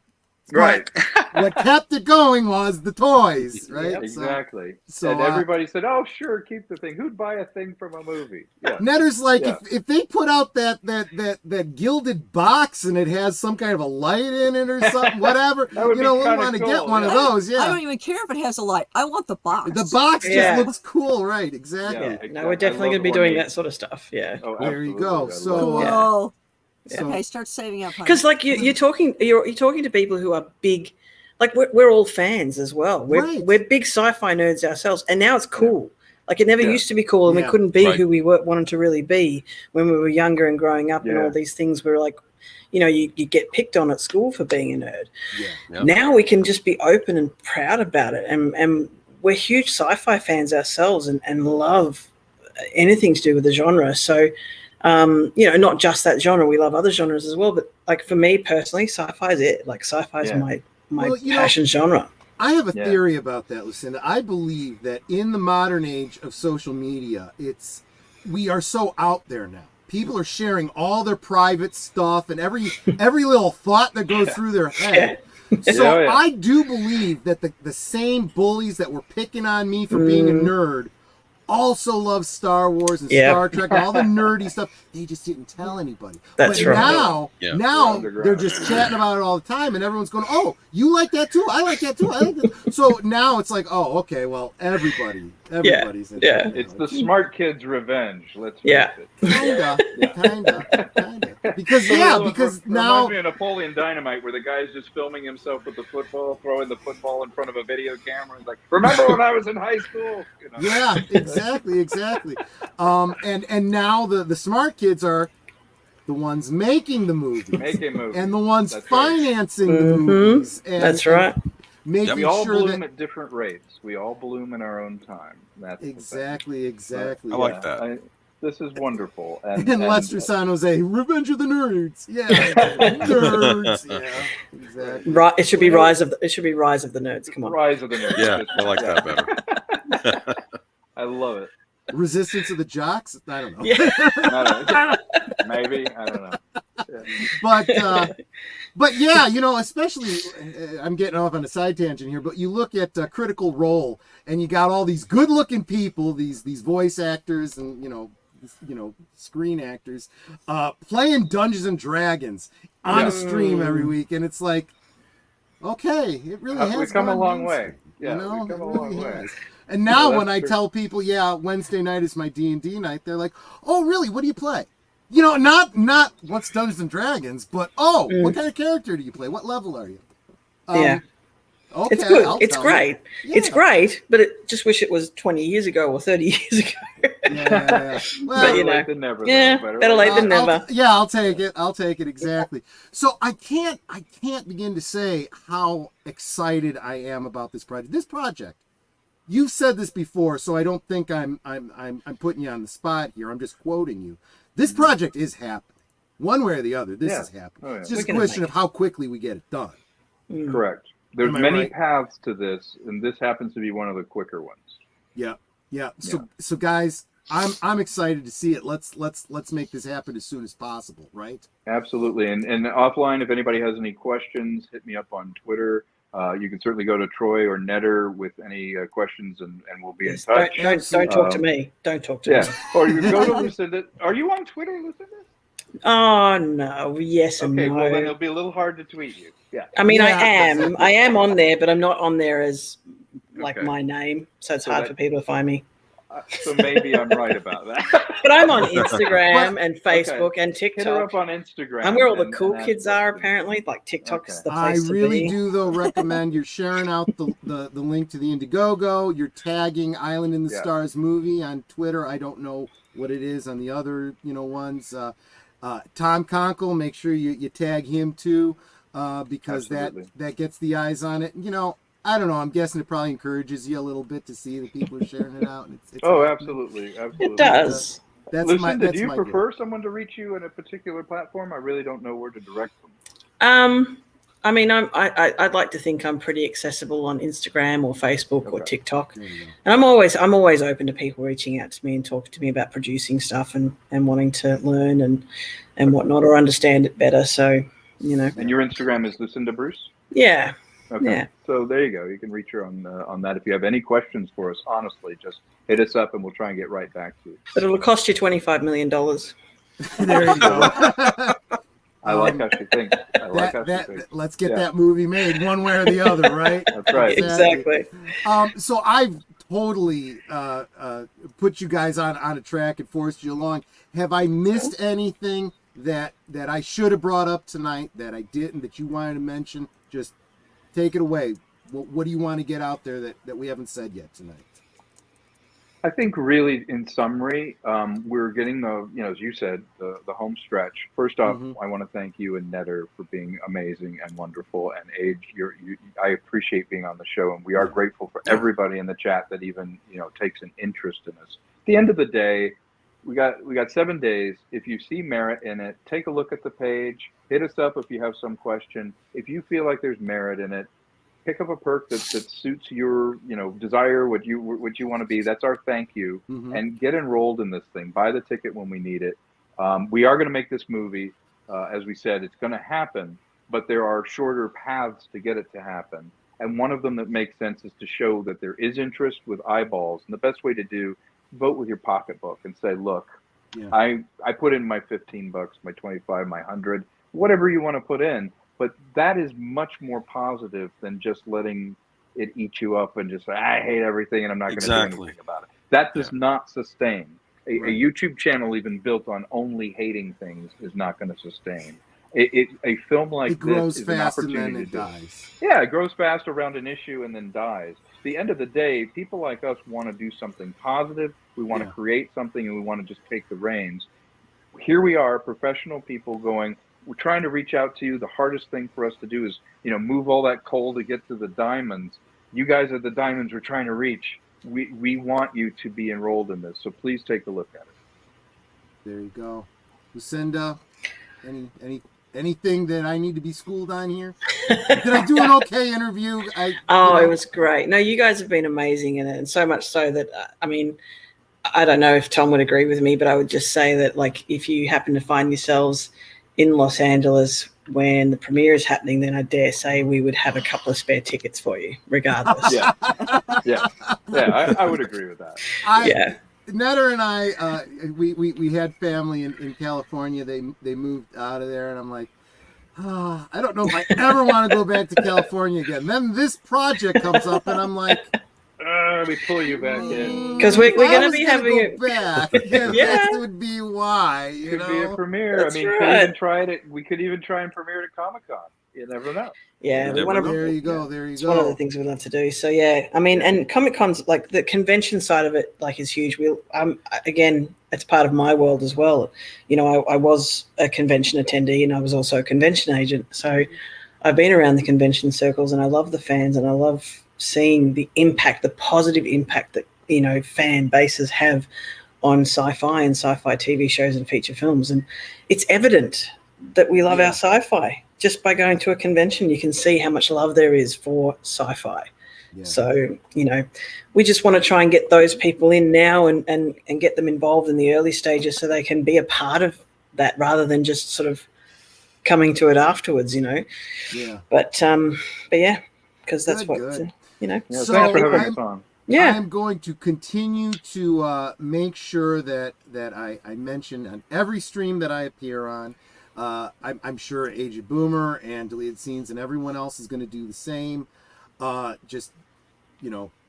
right? What kept it going was the toys, right? Yeah, exactly. So and everybody said, "Oh, sure, keep the thing." Who'd buy a thing from a movie? Yeah. Netter's like, if they put out that gilded box and it has some kind of a light in it or something, whatever, you know, we want to get one of those. Yeah. I don't even care if it has a light. I want the box. The box just looks cool, right? Exactly. Yeah, exactly. No, we're definitely going to be doing that sort of stuff. Yeah. Oh, there you go. So. Cool. Okay, start saving up. Because like you're talking to people who are big, like we're all fans as well. We're big sci-fi nerds ourselves, and now it's cool. Like it never used to be cool, and we couldn't be who we wanted to really be when we were younger and growing up, and all these things. We were like, you know, you get picked on at school for being a nerd. Yeah. Now we can just be open and proud about it, and we're huge sci-fi fans ourselves, and love anything to do with the genre. So. You know, not just that genre. We love other genres as well. But like for me personally, sci-fi is it. Like sci-fi is my passion genre. I have a theory about that, Lucinda. I believe that in the modern age of social media, we are so out there now. People are sharing all their private stuff and every little thought that goes through their head. So I do believe that the same bullies that were picking on me for being a nerd also love Star Wars and Star Trek, all the nerdy stuff. They just didn't tell anybody. That's but right. Now they're just chatting about it all the time, and everyone's going, "Oh, you like that too? I like that too. I like that." So now it's like, "Oh, okay, well, everybody's in it. It's the smart kids' revenge. Let's face it. Kinda. Because now reminds me of Napoleon Dynamite, where the guy's just filming himself with the football, throwing the football in front of a video camera. He's like, "Remember when I was in high school?" You know? Yeah, exactly. And now the smart kids are the ones making the movies, and the ones financing the movies. And, that's right. making we all sure bloom that at different rates. We all bloom in our own time. That's exactly. I like that. This is wonderful. And Lester San Jose, Revenge of the Nerds. Yeah, nerds. Yeah, exactly. It should be Rise of the Nerds. Come on, Rise of the Nerds. Yeah, I like that better. I love it. Resistance of the Jocks. I don't know. Yeah. Maybe I don't know. But yeah, especially I'm getting off on a side tangent here, but you look at Critical Role, and you got all these good-looking people, these voice actors, and screen actors, playing Dungeons and Dragons on a stream every week, and it's like, okay, it really has we've come a long way. Yeah, we've come a long way. And now when I tell people, Wednesday night is my D&D night, they're like, oh, really? What do you play? Not what's Dungeons and Dragons, but what kind of character do you play? What level are you? Yeah. Okay, it's good. It's great. Yeah. It's great, but just wish it was 20 years ago or 30 years ago. Yeah. Well, better late than never. Better late than never. I'll take it. I'll take it, exactly. So I can't begin to say how excited I am about this project. This project, you've said this before, so I don't think I'm putting you on the spot here. I'm just quoting you. This project is happening. One way or the other, this is happening. Oh, yeah. It's just a question of how quickly we get it done. Correct. There's many paths to this, and this happens to be one of the quicker ones. Yeah. So guys, I'm excited to see it. Let's make this happen as soon as possible, right? Absolutely. And offline, if anybody has any questions, hit me up on Twitter. You can certainly go to Troy or Netter with any questions, and we'll be in touch. Don't talk to me. Don't talk to me. Or you go to Lucinda. Are you on Twitter, Lucinda? Oh no, yes and no. Okay, well then it'll be a little hard to tweet you. Yeah. I mean, I am on there, but I'm not on there as my name, so it's hard for people to find me. So maybe I'm right about that. But I'm on Instagram and Facebook and TikTok. Hit her up on Instagram. I'm where all the cool kids are, apparently. Like TikTok's the place to be. I really do, though, recommend you're sharing out the link to the Indiegogo. You're tagging Island in the Stars movie on Twitter. I don't know what it is on the other ones. Tom Konkle, make sure you tag him too, because Absolutely. that gets the eyes on it. I don't know. I'm guessing it probably encourages you a little bit to see that people are sharing it out. It's absolutely. It does. Lucinda, do you prefer someone to reach you in a particular platform? I really don't know where to direct them. I mean, I'd like to think I'm pretty accessible on Instagram or Facebook or TikTok, and I'm always open to people reaching out to me and talking to me about producing stuff and wanting to learn and whatnot or understand it better. So And your Instagram is Lucinda Bruce? Yeah. Okay. Yeah. So there you go. You can reach her on that. If you have any questions for us, honestly, just hit us up and we'll try and get right back to you. But it'll cost you $25 million. There you go. I like how she thinks. Let's get that movie made one way or the other, right? That's right. Exactly. So I've totally put you guys on a track and forced you along. Have I missed anything that I should have brought up tonight that I didn't, that you wanted to mention? Just take it away. What do you want to get out there that we haven't said yet tonight? I think really, in summary, we're getting as you said, the home stretch. First off, I want to thank you and Netter for being amazing and wonderful. And Age, I appreciate being on the show, and we are grateful for everybody in the chat that even takes an interest in us. At the end of the day, we got 7 days. If you see merit in it, take a look at the page. Hit us up if you have some question. If you feel like there's merit in it, pick up a perk that suits your desire, what you want to be. That's our thank you. And get enrolled in this thing. Buy the ticket when we need it. We are going to make this movie. As we said, it's going to happen, but there are shorter paths to get it to happen. And one of them that makes sense is to show that there is interest with eyeballs. And the best way to do, vote with your pocketbook and say, look, I put in my $15, my 25, my 100, whatever you want to put in. But that is much more positive than just letting it eat you up and just say, I hate everything and I'm not going to do anything about it. That does not sustain. A YouTube channel even built on only hating things is not going to sustain. A film like this is an opportunity to dies. Yeah, it grows fast around an issue and then dies. At the end of the day, people like us want to do something positive. We want to create something and we want to just take the reins. Here we are, professional people going, we're trying to reach out to you. The hardest thing for us to do is, move all that coal to get to the diamonds. You guys are the diamonds we're trying to reach. We want you to be enrolled in this, so please take a look at it. There you go. Lucinda, anything that I need to be schooled on here? Did I do an okay interview? It was great. No, you guys have been amazing, and so much so that, I don't know if Tom would agree with me, but I would just say that, like, if you happen to find yourselves in Los Angeles when the premiere is happening, then I dare say we would have a couple of spare tickets for you, regardless. Yeah, I would agree with that. Netter and I, we had family in California. They moved out of there, and I'm like, I don't know if I ever want to go back to California again. Then this project comes up, and I'm like, we pull you back in because we're going to be having it back. That would be why. Could be a premiere. That's right. We could even try and premiere at Comic-Con. You never know. Yeah, there you go. It's one of the things we'd love to do. So and Comic-Con's, like, the convention side of it, like, is huge. Again, it's part of my world as well. I was a convention attendee, and I was also a convention agent. So I've been around the convention circles, and I love the fans, and I love seeing the impact, the positive impact that fan bases have on sci-fi and sci-fi TV shows and feature films. And it's evident that we love our sci-fi. Just by going to a convention, you can see how much love there is for sci-fi. Yeah. So, we just want to try and get those people in now and get them involved in the early stages so they can be a part of that rather than just sort of coming to it afterwards, Yeah. But yeah, because that's good. So thanks for having us on. Yeah. I'm going to continue to make sure that I mention on every stream that I appear on. I'm sure Aged Boomer and Deleted Scenes and everyone else is going to do the same.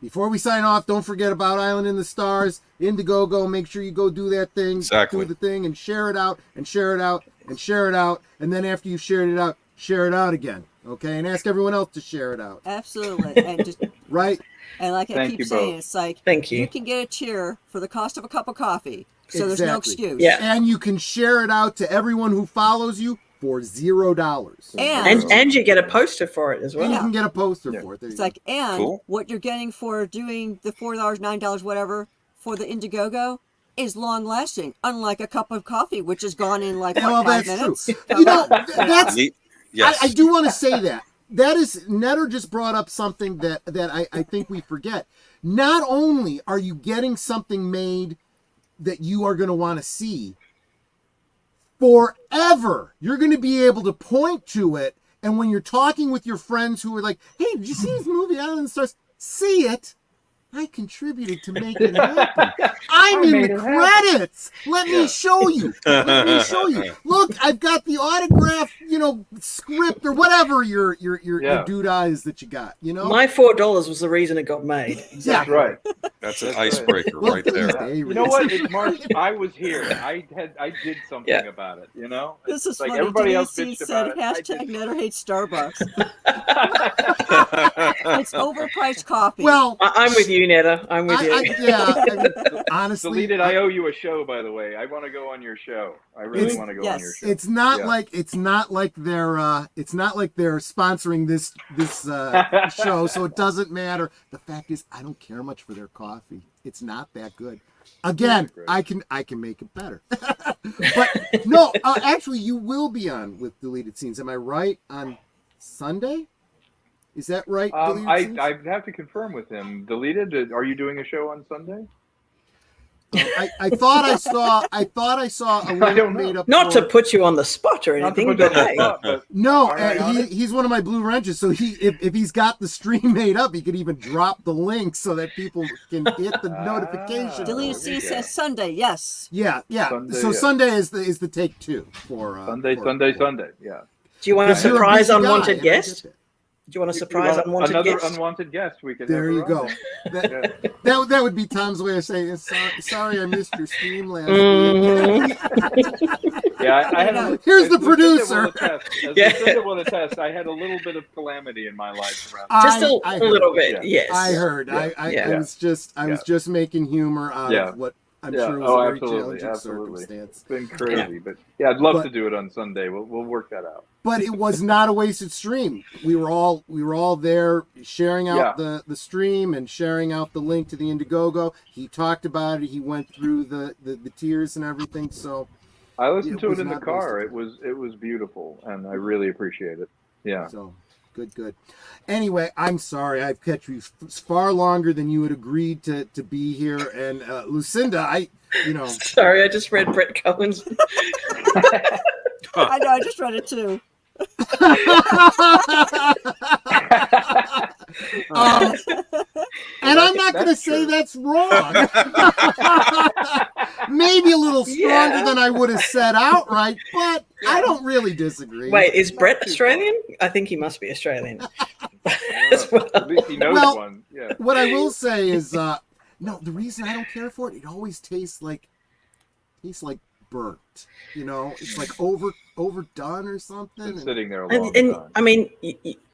Before we sign off, don't forget about Island in the Stars, Indiegogo. Make sure you go do that thing. Exactly. Do the thing and share it out and share it out and share it out. And then after you've shared it out, share it out again. Okay? And ask everyone else to share it out. Absolutely. And just right? And like I keep saying, it's like, thank you. You can get a cheer for the cost of a cup of coffee. So there's no excuse. Yeah. And you can share it out to everyone who follows you for $0. And you get a poster for it as well. And you can get a poster for it. It's like, what you're getting for doing the $4, $9, whatever, for the Indiegogo is long lasting, unlike a cup of coffee, which is gone in like 5 minutes. True. That's yes. I do want to say that. That is, Netter just brought up something that I think we forget. Not only are you getting something made that you are going to want to see forever, you're going to be able to point to it, and when you're talking with your friends who are like, hey, did you see this movie Island in the Stars? See it. I contributed to make it happen. I'm in the credits. Let me show you. Look, I've got the autograph, script or whatever your doodah is that you got. My $4 was the reason it got made. Exactly. That's right. That's an icebreaker right there. You know what? It's March. I was here. I did something about it. This is like funny. Everybody else bitched about it. # Netter hates Starbucks. It's overpriced coffee. Well, I'm with you, Netta. I'm with you. Honestly, Deleted. I owe you a show, by the way. I want to go on your show. I really want to go on your show. It's not like they're sponsoring this show, so it doesn't matter. The fact is, I don't care much for their coffee. It's not that good. Again, I can make it better. But no, actually, you will be on with Deleted Scenes. Am I right? On Sunday? Is that right? I have to confirm with him. Deleted. Are you doing a show on Sunday? I thought I saw a link made up. Not to put you on the spot or anything, but hey. No, he's one of my blue wrenches. So if he's got the stream made up, he could even drop the link so that people can get the notification. Deleted Scene says Sunday. Yes. Yeah. Sunday is the take 2 for Sunday. Yeah. Do you want a surprise unwanted guest? Do you want a surprise unwanted guest? Another unwanted guest we could. There you go. That would be Tom's way of saying, "Sorry, I missed your stream last week." Yeah, I had. Here's the producer. Lucinda will attest. I had a little bit of calamity in my life around. Just a little bit. Yes, I heard. I was just making humor out of I'm sure it was a very challenging circumstance. It's been crazy, but I'd love to do it on Sunday. We'll work that out. But it was not a wasted stream. We were all there sharing out the stream and sharing out the link to the Indiegogo. He talked about it. He went through the tiers and everything. So I listened to it in the car. It was beautiful, and I really appreciate it. Yeah. So good. Anyway, I'm sorry I've kept you far longer than you had agreed to be here. And Lucinda, sorry, I just read Brett Cohen's. I know, I just read it too. And I'm not going to say that's wrong. Maybe a little stronger than I would have said outright, but I don't really disagree. Wait, is Brett Australian? I think he must be Australian. At least he knows one. Yeah. What I will say is, no, the reason I don't care for it always tastes like burnt. It's like overdone or something. Been sitting there a long time. I mean,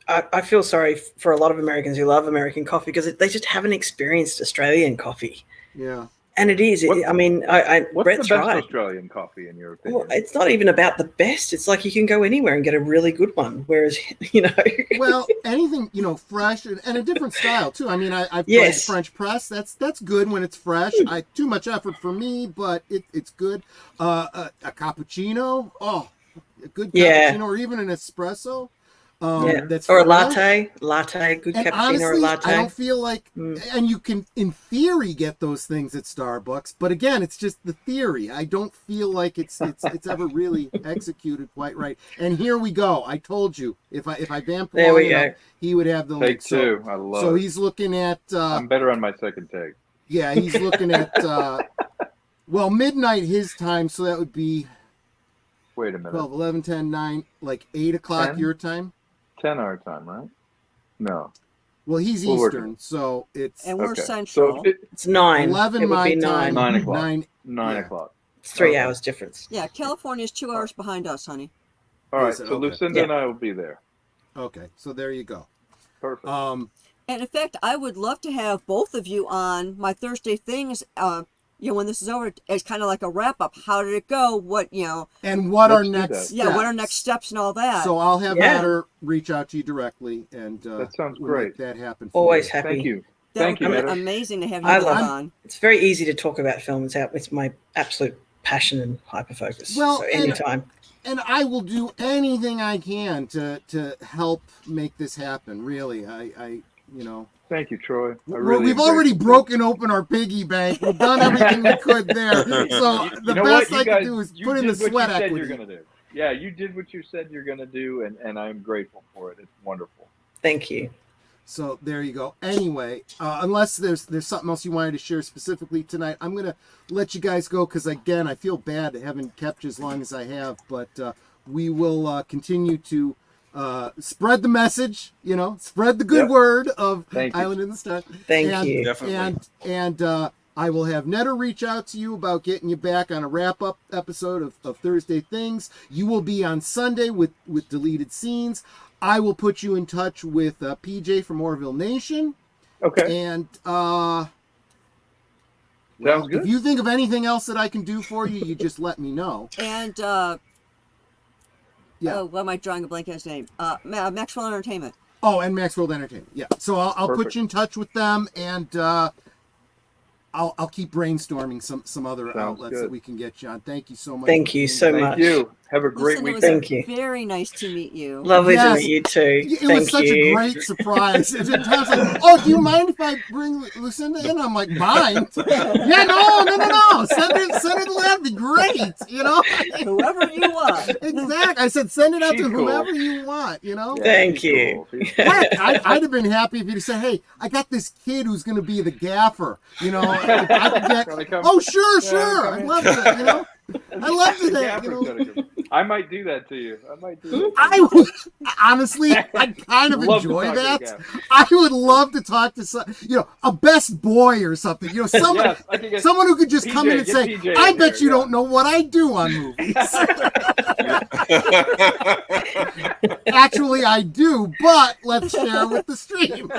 I feel sorry for a lot of Americans who love American coffee because they just haven't experienced Australian coffee. Yeah. And it is. What's Brett's the best right. Australian coffee in your opinion? Well, it's not even about the best. It's like you can go anywhere and get a really good one. Whereas, Well, anything, fresh and a different style too. I mean, I've tried French press. That's good when it's fresh. Too much effort for me, but it's good. A cappuccino. Oh, a good cappuccino or even an espresso. That's or a fresh. latte, good And cappuccino honestly, or a latte. I don't feel like, and you can, in theory, get those things at Starbucks. But again, it's just the theory. I don't feel like it's ever really executed quite right. And here we go. I told you, if I vamped long enough, he would have the link. Take two. I love it. So he's looking at. I'm better on my second take. Yeah, he's looking at. Midnight his time, so that would be. Wait a minute. 12, 11, 10, 9, like 8 o'clock 10? your time. 10 our time, right? No. Well, he's Eastern, so it's... And we're Central. So it's 9. 11 my time. 9 o'clock. 9 o'clock. It's 3 hours difference. Yeah, California's 2 hours behind us, honey. All right, so Lucinda and I will be there. Okay, so there you go. Perfect. And in fact, I would love to have both of you on my Thursday things, when this is over, it's kind of like a wrap up. How did it go? What, and what are next steps? Yeah, what are next steps and all that. So I'll have Matter reach out to you directly, and that sounds we'll great. Make that happen. Always happy. Thank you. Thank you. Matter. Amazing to have you on. It's very easy to talk about films. It's my absolute passion and hyper focus. Well, so anytime. And I will do anything I can to help make this happen. Really, I Thank you, Troy. We've already broken open our piggy bank. We've done everything we could there. So the best I can do is put in the sweat equity. You're gonna do. Yeah, you did what you said you're going to do, and I'm grateful for it. It's wonderful. Thank you. So there you go. Anyway, unless there's something else you wanted to share specifically tonight, I'm going to let you guys go because, again, I feel bad that I haven't kept you as long as I have. But we will continue to spread the message, spread the good word of Island in the Stars. Thank you. Definitely. And I will have Netta reach out to you about getting you back on a wrap-up episode of Thursday Things. You will be on Sunday with deleted scenes. I will put you in touch with PJ from Orville Nation. Okay. And sounds good. If you think of anything else that I can do for you, you just let me know. And what am I drawing a blank on his name? Maxwell Entertainment. Oh, and Maxwell Entertainment. Yeah. So I'll put you in touch with them, and I'll keep brainstorming some other outlets that we can get you on. Thank you so much. Thank you so much. Thank you. Have a great weekend. Thank you. Very nice to meet you. Lovely to meet you too. It was such a great surprise. At times like, oh, do you mind if I bring Lucinda in? I'm like, mind? Yeah, no. Send it. That'd be great. Whoever you want. Exactly. I said, send it out to whoever you want. Yeah, Thank you. Cool. I'd have been happy if you'd said, hey, I got this kid who's going to be the gaffer. If I could get, oh, sure. I love it. I love that. I might do that to you. I would honestly. I kind of enjoy that. I would love to talk to a best boy or something. Someone who could just come in and say, "I bet you don't know what I do on movies." Actually, I do, but let's share with the stream.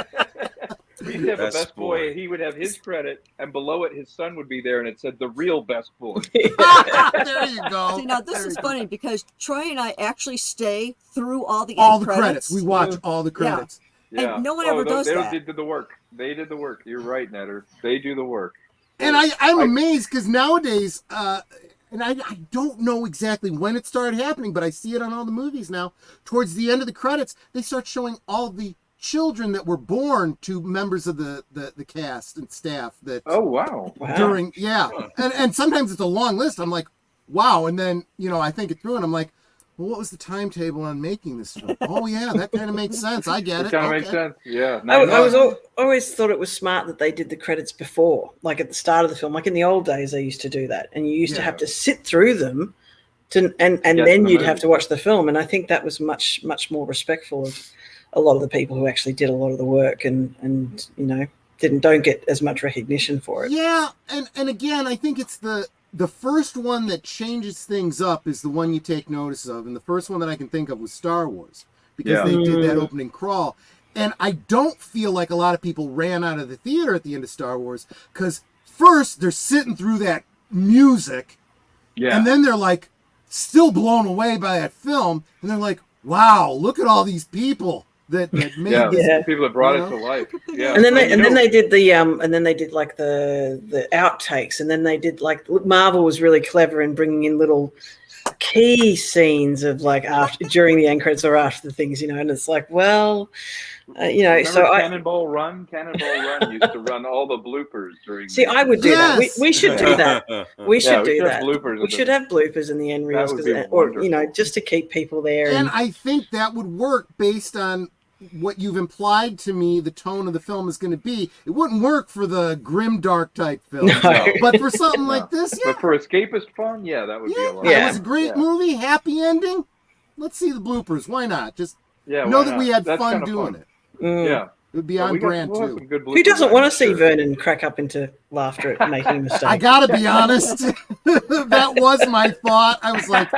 We'd have Best a best boy. boy. He would have his credit, and below it, his son would be there, and it said the real best boy. There you go. See, now this is funny because Troy and I actually stay through all the credits. We watch all the credits. Yeah. And no one ever does that. They did the work. They did the work. You're right, Netter. They do the work. And I'm amazed because nowadays, and I don't know exactly when it started happening, but I see it on all the movies now. Towards the end of the credits, they start showing all the children that were born to members of the cast and staff. That wow. During and sometimes it's a long list. I'm like, wow, and then I think it through and I'm like, well, what was the timetable on making this film? Oh yeah, that kind of makes sense. I get it. It kind of makes sense. Yeah. I always thought it was smart that they did the credits before, like at the start of the film. Like in the old days, they used to do that, and you used to have to sit through them, and then you'd have to watch the film. And I think that was much more respectful of a lot of the people who actually did a lot of the work, and don't get as much recognition for it. Yeah, and again, I think it's the first one that changes things up is the one you take notice of, and the first one that I can think of was Star Wars, because they did that opening crawl. And I don't feel like a lot of people ran out of the theater at the end of Star Wars, because first they're sitting through that music, and then they're like still blown away by that film, and they're like, wow, look at all these people that made this. People that brought it to life. Yeah. And then they did like the outtakes, and then they did like Marvel was really clever in bringing in little key scenes of like during the end credits or after the things, and it's like, well, Cannonball Run used to run all the bloopers during. See, I would do that. We should do that. We should do that. Bloopers we should have bloopers in the end reels, just to keep people there. And I think that would work based on what you've implied to me the tone of the film is going to be. It wouldn't work for the grim dark type film, but for something like this, But for escapist fun, that would be a lot. Yeah, it was a great movie, happy ending. Let's see the bloopers. Why not? Just know that we had fun doing it. Yeah. It would be on brand too. Who doesn't want to see Vernon crack up into laughter at making a mistake? I gotta be honest, that was my thought. I was like,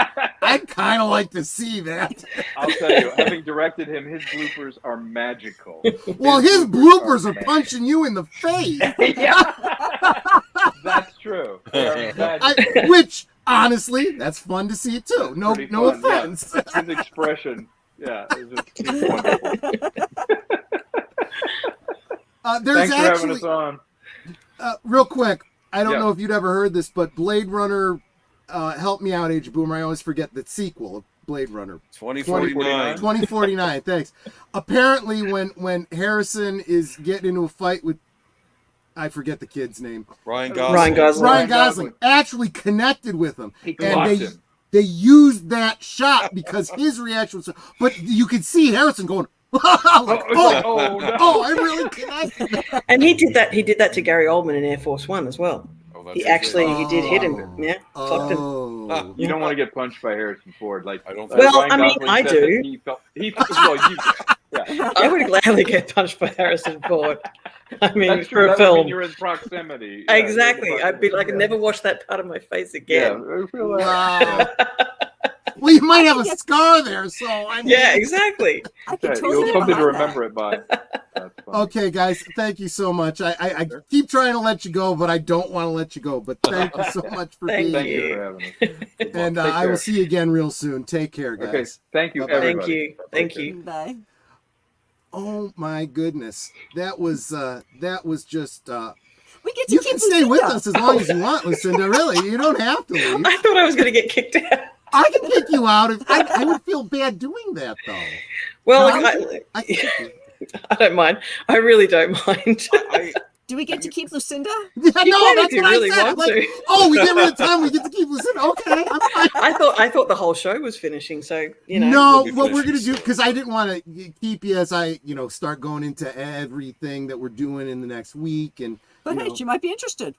I'd kind of like to see that. I'll tell you, having directed him, his bloopers are magical. Well, his bloopers are punching you in the face. That's true. Which, honestly, that's fun to see too. No offense. Yeah. His expression, it's wonderful. There's Thanks for having us on. Real quick, I don't know if you'd ever heard this, but Blade Runner, help me out, Age Boomer. I always forget the sequel of Blade Runner. 2049. 2049, thanks. Apparently, when Harrison is getting into a fight with, I forget the kid's name. Ryan Gosling. Ryan Gosling actually connected with him. And they used that shot because his reaction was, but you could see Harrison going, I really connected. And he did that. He did that to Gary Oldman in Air Force One as well. He did hit him. Yeah, clocked him. You don't want to get punched by Harrison Ford. Like I don't. Well, I mean, I do. You did. Yeah. I would gladly get punched by Harrison Ford. I mean, that's true. for a film, you're in proximity. Exactly. I'd be like, I'd never watch that part of my face again. Yeah, I feel like, Well, you might have a scar there, so I mean. Yeah, exactly. You'll something to remember it by. Okay, guys, thank you so much. I keep trying to let you go, but I don't want to let you go. But thank you so much for being here. Thank you for having us. And I will see you again real soon. Take care, guys. Okay, thank you, Bye-bye. everybody. Thank you. Bye. Oh my goodness, that was just. We get to you keep can stay Lucinda. with us as long as you want, Lucinda. Really, you don't have to leave. I thought I was going to get kicked out. I can kick you out. I would feel bad doing that, though. Well, I don't mind. I really don't mind. Do we get to keep Lucinda? Yeah, no, that's you what really I said. want Like, to. we get rid of time. We get to keep Lucinda. Okay, I'm fine. I thought the whole show was finishing. So No, what we're gonna do, because I didn't want to keep you as I start going into everything that we're doing in the next week, and But hey, she might be interested.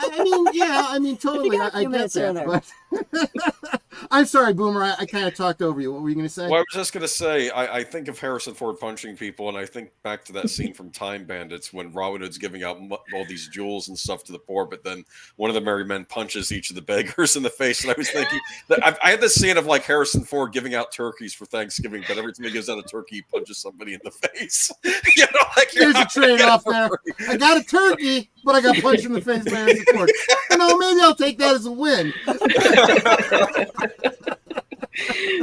I mean, totally. I get that. But I'm sorry, Boomer. I kind of talked over you. What were you going to say? Well, I was just going to say, I think of Harrison Ford punching people, and I think back to that scene from Time Bandits when Robin Hood's giving out all these jewels and stuff to the poor, but then one of the merry men punches each of the beggars in the face. And I was thinking, I had this scene of like Harrison Ford giving out turkeys for Thanksgiving, but every time he gives out a turkey, he punches somebody in the face. There's a trade-off there. I got a turkey, but I got punched in the face by Harrison Ford. Maybe I'll take that as a win.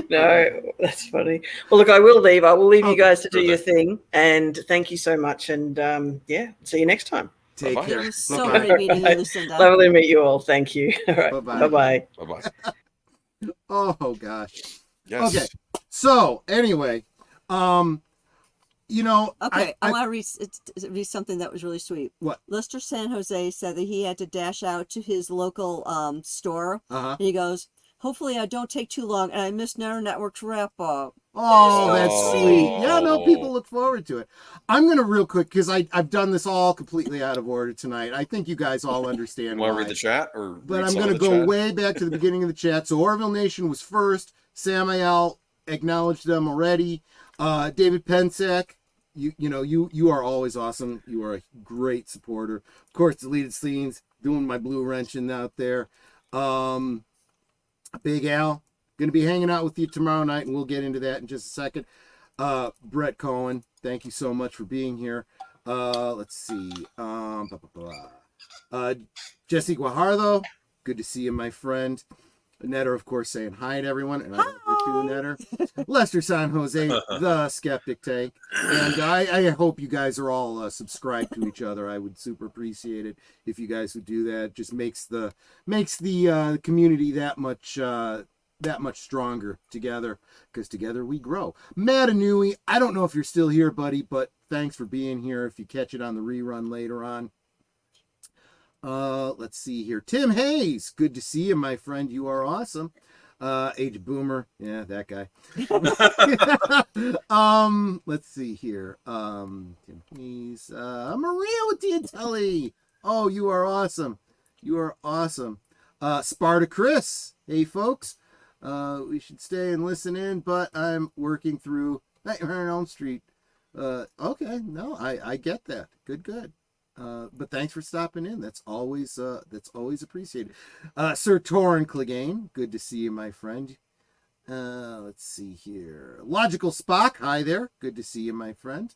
No, that's funny. Well, look, I will leave. I will leave you guys to do your thing. And thank you so much. And see you next time. Take care. It was so great meeting you, Lucinda. Lovely to meet you all. Thank you. All right. Bye-bye. Bye-bye. Bye-bye. Oh, gosh. Yes. Okay. So, anyway, Okay, I want to read something that was really sweet. What? Lester San Jose said that he had to dash out to his local store. Uh-huh. And he goes, hopefully I don't take too long and I missed Narrow Network's wrap-up. Oh, that's sweet. Yeah, no, people look forward to it. I'm going to real quick, because I've done this all completely out of order tonight. I think you guys all understand why. Want to read the chat? But I'm going to go way back to the beginning of the chat. So Orville Nation was first. Samael acknowledged them already. David Pensack, you are always awesome. You are a great supporter. Of course, Deleted Scenes, doing my blue wrenching out there. Big Al, going to be hanging out with you tomorrow night, and we'll get into that in just a second. Brett Cohen, thank you so much for being here. Let's see. Jesse Guajardo, good to see you, my friend. Netter, of course, saying hi to everyone, and I love you too, Netter. Lester San Jose, the Skeptic Tank, and I hope you guys are all subscribed to each other. I would super appreciate it if you guys would do that. It just makes the community that much stronger together, because together we grow. Matt Anui, I don't know if you're still here, buddy, but thanks for being here. If you catch it on the rerun later on. Let's see here. Tim Hayes, good to see you, my friend. You are awesome. Age Boomer, yeah, that guy. Let's see here. Tim Hayes, Maria with the Intelli. Oh, you are awesome. You are awesome. Sparta Chris, hey folks. We should stay and listen in, but I'm working through Nightmare on Elm Street. Okay, no, I get that. Good. But thanks for stopping in. That's always appreciated. Sir Torrin Clegane, good to see you, my friend. Let's see here. Logical Spock, hi there. Good to see you, my friend.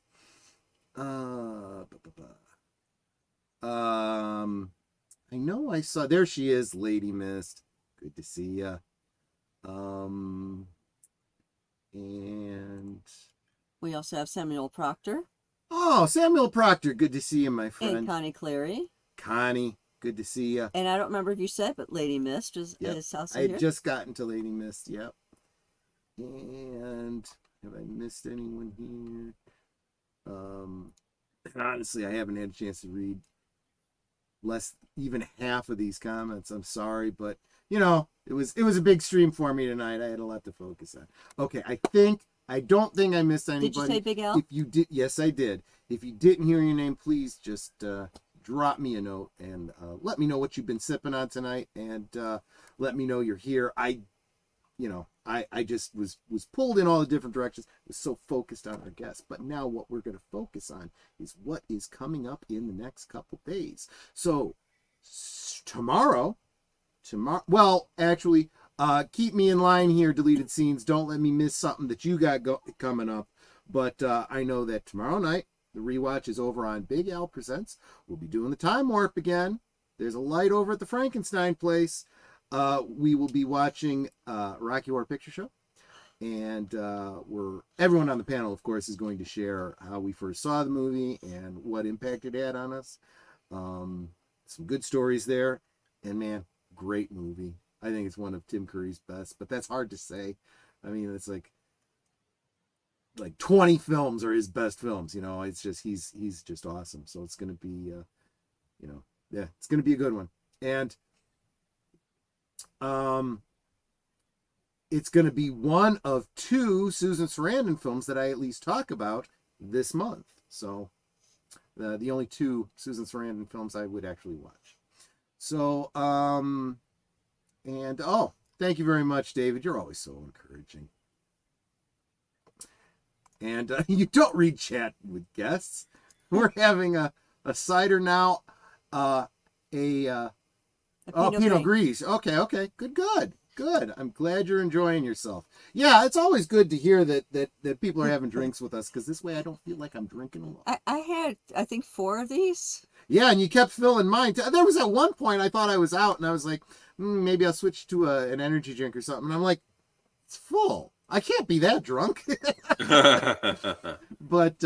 I know I saw, there she is, Lady Mist. Good to see you. And we also have Samuel Proctor. Oh, Samuel Proctor, good to see you, my friend. And Connie Cleary. Connie, good to see you. And I don't remember if you said, but Lady Mist is also here. I had just gotten to Lady Mist, yep. And have I missed anyone here? Honestly, I haven't had a chance to read even half of these comments. I'm sorry, but it was a big stream for me tonight. I had a lot to focus on. Okay, I don't think I missed anybody. Did you say Big Al? If you did, yes, I did. If you didn't hear your name, please just drop me a note and let me know what you've been sipping on tonight, and let me know you're here. I just was pulled in all the different directions. I was so focused on our guests. But now what we're going to focus on is what is coming up in the next couple days. So tomorrow, well, actually, keep me in line here, Deleted Scenes. Don't let me miss something that you got coming up. But I know that tomorrow night, the rewatch is over on Big Al Presents. We'll be doing the Time Warp again. There's a light over at the Frankenstein place. We will be watching Rocky Horror Picture Show. And everyone on the panel, of course, is going to share how we first saw the movie and what impact it had on us. Some good stories there. And man, great movie. I think it's one of Tim Curry's best, but that's hard to say. I mean, it's like 20 films are his best films. It's just he's just awesome. So it's going to be, it's going to be a good one. And it's going to be one of 2 Susan Sarandon films that I at least talk about this month. So the only 2 Susan Sarandon films I would actually watch. So, Thank you very much, David. You're always so encouraging. And you don't read chat with guests. We're having a cider now, Pinot Gris. Okay. Good. I'm glad you're enjoying yourself. Yeah, it's always good to hear that people are having drinks with us, because this way I don't feel like I'm drinking alone. I had, I think, 4 of these. Yeah, and you kept filling mine. There was at one point I thought I was out, and I was like, maybe I'll switch to an energy drink or something. And I'm like, it's full. I can't be that drunk. But,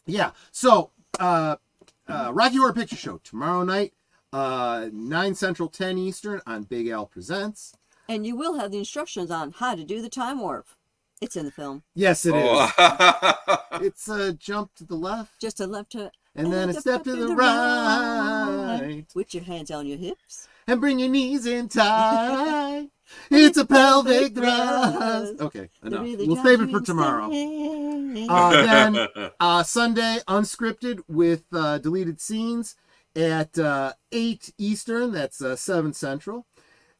yeah. So, Rocky Horror Picture Show tomorrow night, 9 Central, 10 Eastern on Big Al Presents. And you will have the instructions on how to do the time warp. It's in the film. Yes, it is. It's a jump to the left. Just a left to... And then a step to the right. With your hands on your hips. And bring your knees in tight. It's a pelvic thrust. Okay, enough. We'll save it for tomorrow. Then Sunday, unscripted with deleted scenes at 8 Eastern. That's 7 Central.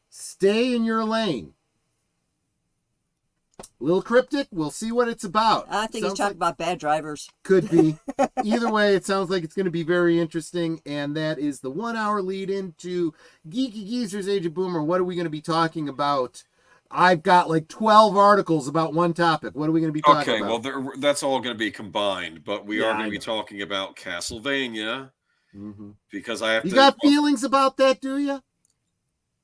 Stay in your lane. A little cryptic. We'll see what it's about. I think he's talking about bad drivers. Could be. Either way, it sounds like it's going to be very interesting. And that is the 1 hour lead into Geeky Geezer's Age of Boomer. What are we going to be talking about? I've got like 12 articles about one topic. What are we going to be talking about? Okay, well, that's all going to be combined. But we are going to be talking about Castlevania. Mm-hmm. Because I have You got feelings about that, do you?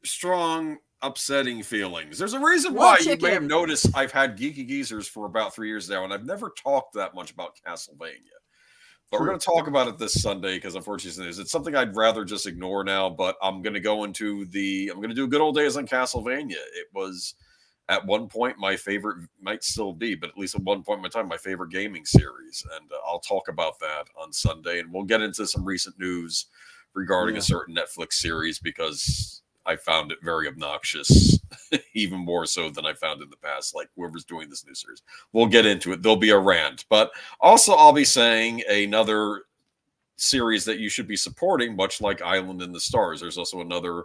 Strong, upsetting feelings. There's a reason why you may have noticed I've had Geeky Geezers for about 3 years now, and I've never talked that much about Castlevania. But we're going to talk about it this Sunday, because unfortunately it's something I'd rather just ignore now. But I'm going to go into I'm going to do good old days on Castlevania. It was at one point my favorite, might still be, but at least at one point in my time, my favorite gaming series. And I'll talk about that on Sunday, and we'll get into some recent news regarding a certain Netflix series, because I found it very obnoxious, even more so than I found in the past, like whoever's doing this new series. We'll get into it. There'll be a rant. But also I'll be saying another series that you should be supporting, much like Island in the Stars. There's also another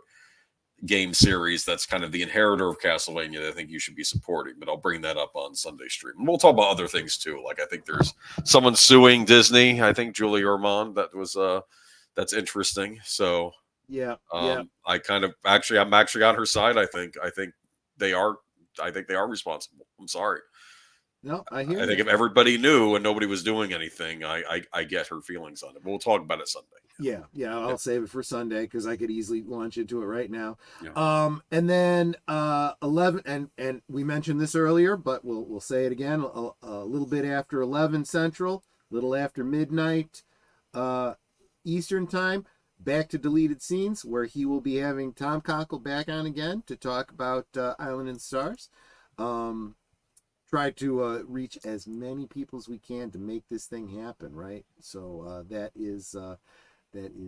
game series that's kind of the inheritor of Castlevania that I think you should be supporting. But I'll bring that up on Sunday stream. And we'll talk about other things too. Like I think there's someone suing Disney. I think Julie Ormond. That's interesting. So... Yeah. I'm actually on her side. I think they are responsible. I'm sorry. No, I hear. I think if everybody knew and nobody was doing anything, I get her feelings on it. We'll talk about it Sunday. Yeah. I'll save it for Sunday, because I could easily launch into it right now. Yeah. And then 11, and we mentioned this earlier, but we'll say it again. A little bit after 11 Central, a little after midnight Eastern time. Back to Deleted Scenes, where he will be having Tom Konkle back on again to talk about Island in the Stars. Try to reach as many people as we can to make this thing happen, right? So that is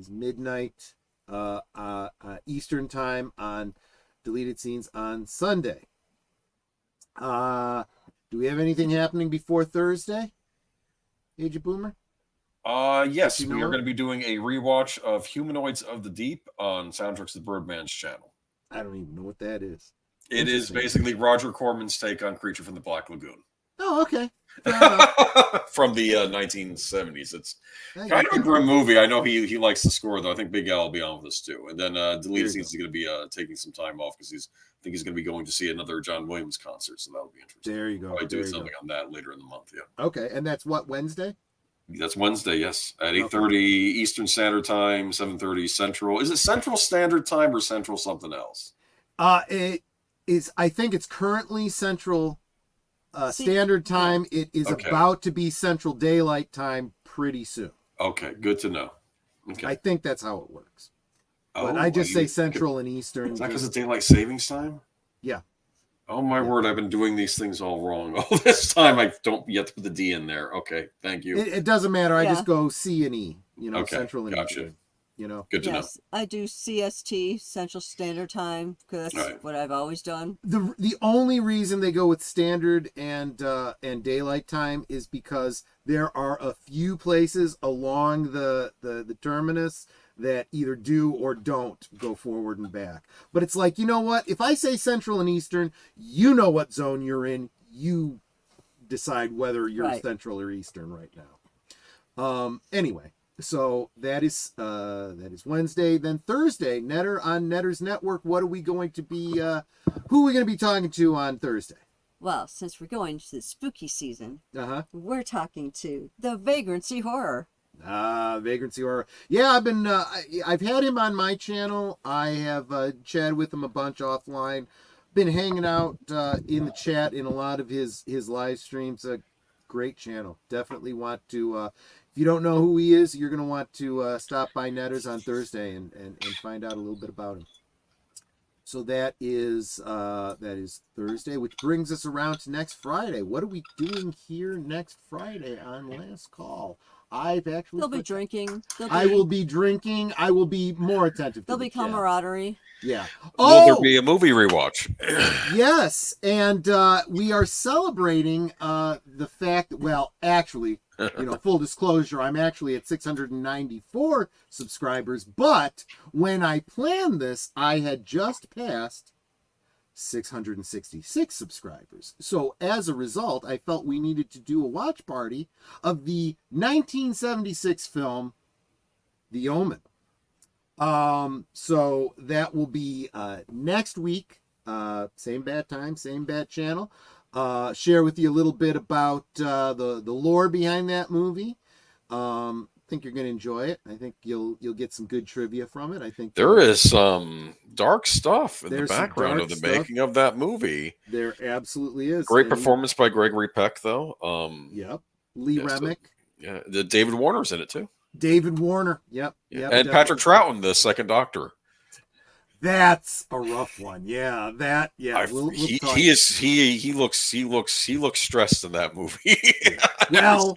midnight Eastern time on Deleted Scenes on Sunday. Do we have anything happening before Thursday, Age of Boomer? Yes, we are going to be doing a rewatch of Humanoids of the Deep on Soundtracks the Birdman's channel. I don't even know what that is. It is basically Roger Corman's take on Creature from the Black Lagoon. Oh, okay. From the 1970s. It's kind of a grim movie. I know he likes the score, though. I think Big Al will be on with us, too. And then Deleted Scenes is going to be taking some time off, because I think he's going to be going to see another John Williams concert, so that'll be interesting. There you go. I'll do something on that later in the month, yeah. Okay, and that's what, Wednesday? That's Wednesday, yes, at 8:30 Eastern Standard Time, 7:30 Central. Is it Central Standard Time or Central something else? It is. I think it's currently Central Standard Time. It is about to be Central Daylight Time pretty soon. Okay, good to know. Okay, I think that's how it works. But I just say Central and Eastern. Is that because of Daylight Savings Time? Yeah. Oh my word! I've been doing these things all wrong all this time. I don't yet to put the D in there. Okay, thank you. It doesn't matter. I just go C and E. Central and gotcha. Eastern. Good to know. I do CST, Central Standard Time, because that's what I've always done. The only reason they go with Standard and Daylight Time is because there are a few places along the terminus that either do or don't go forward and back. But it's like, you know what? If I say Central and Eastern, you know what zone you're in. You decide whether you're Right. Central or Eastern right now. Anyway, so that is Wednesday. Then Thursday, Netter on Netter's Network. What are we going to be? Who are we going to be talking to on Thursday? Well, since we're going to the spooky season, Uh-huh. we're talking to the Vagrancy Horror. Vagrancy Horror. Yeah, I've had him on my channel. I have chatted with him a bunch offline. Been hanging out in the chat in a lot of his live streams. A great channel. Definitely want to. If you don't know who he is, you're gonna want to stop by Netters on Thursday and find out a little bit about him. So that is Thursday, which brings us around to next Friday. What are we doing here next Friday on Last Call? I've actually. They'll be drinking. I will be drinking. I will be more attentive. There'll be camaraderie. Yeah. Will there be a movie rewatch? Yes, and we are celebrating the fact that, well, actually, full disclosure, I'm actually at 694 subscribers, but when I planned this, I had just passed 666 subscribers. So as a result, I felt we needed to do a watch party of the 1976 film, The Omen. So that will be next week, same bad time, same bad channel. Share with you a little bit about the lore behind that movie. I think you're going to enjoy it. I think you'll get some good trivia from it. I think there is some dark stuff in the There's some background dark of the stuff. making of that movie. there absolutely is. Great And- performance by Gregory Peck, though. Yep. Lee Yeah, so- Remick, Yeah, the David Warner's in it too. David Warner. Yep. Yeah. Yep. And Patrick Troughton, the second Doctor. That's a rough one. Yeah. That. Yeah. We'll talk. He looks stressed in that movie. Well,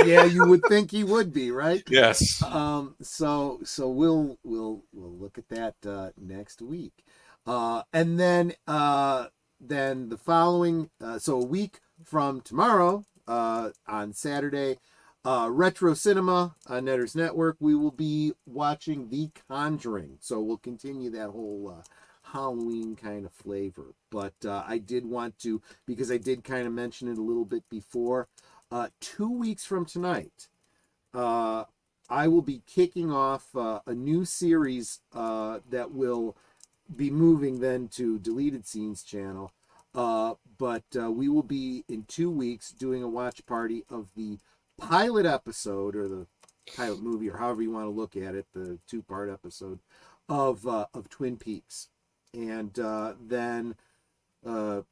yeah, you would think he would be, right? Yes. So we'll look at that next week, and then the following, so a week from tomorrow, on Saturday, Retro Cinema on Netter's Network, we will be watching The Conjuring. So we'll continue that whole Halloween kind of flavor. But I did want to, because I did kind of mention it a little bit before, 2 weeks from tonight, I will be kicking off a new series that will be moving then to Deleted Scenes channel. But we will be in 2 weeks doing a watch party of the pilot episode, or the pilot movie, or however you want to look at it, the 2-part episode of Twin Peaks. And then on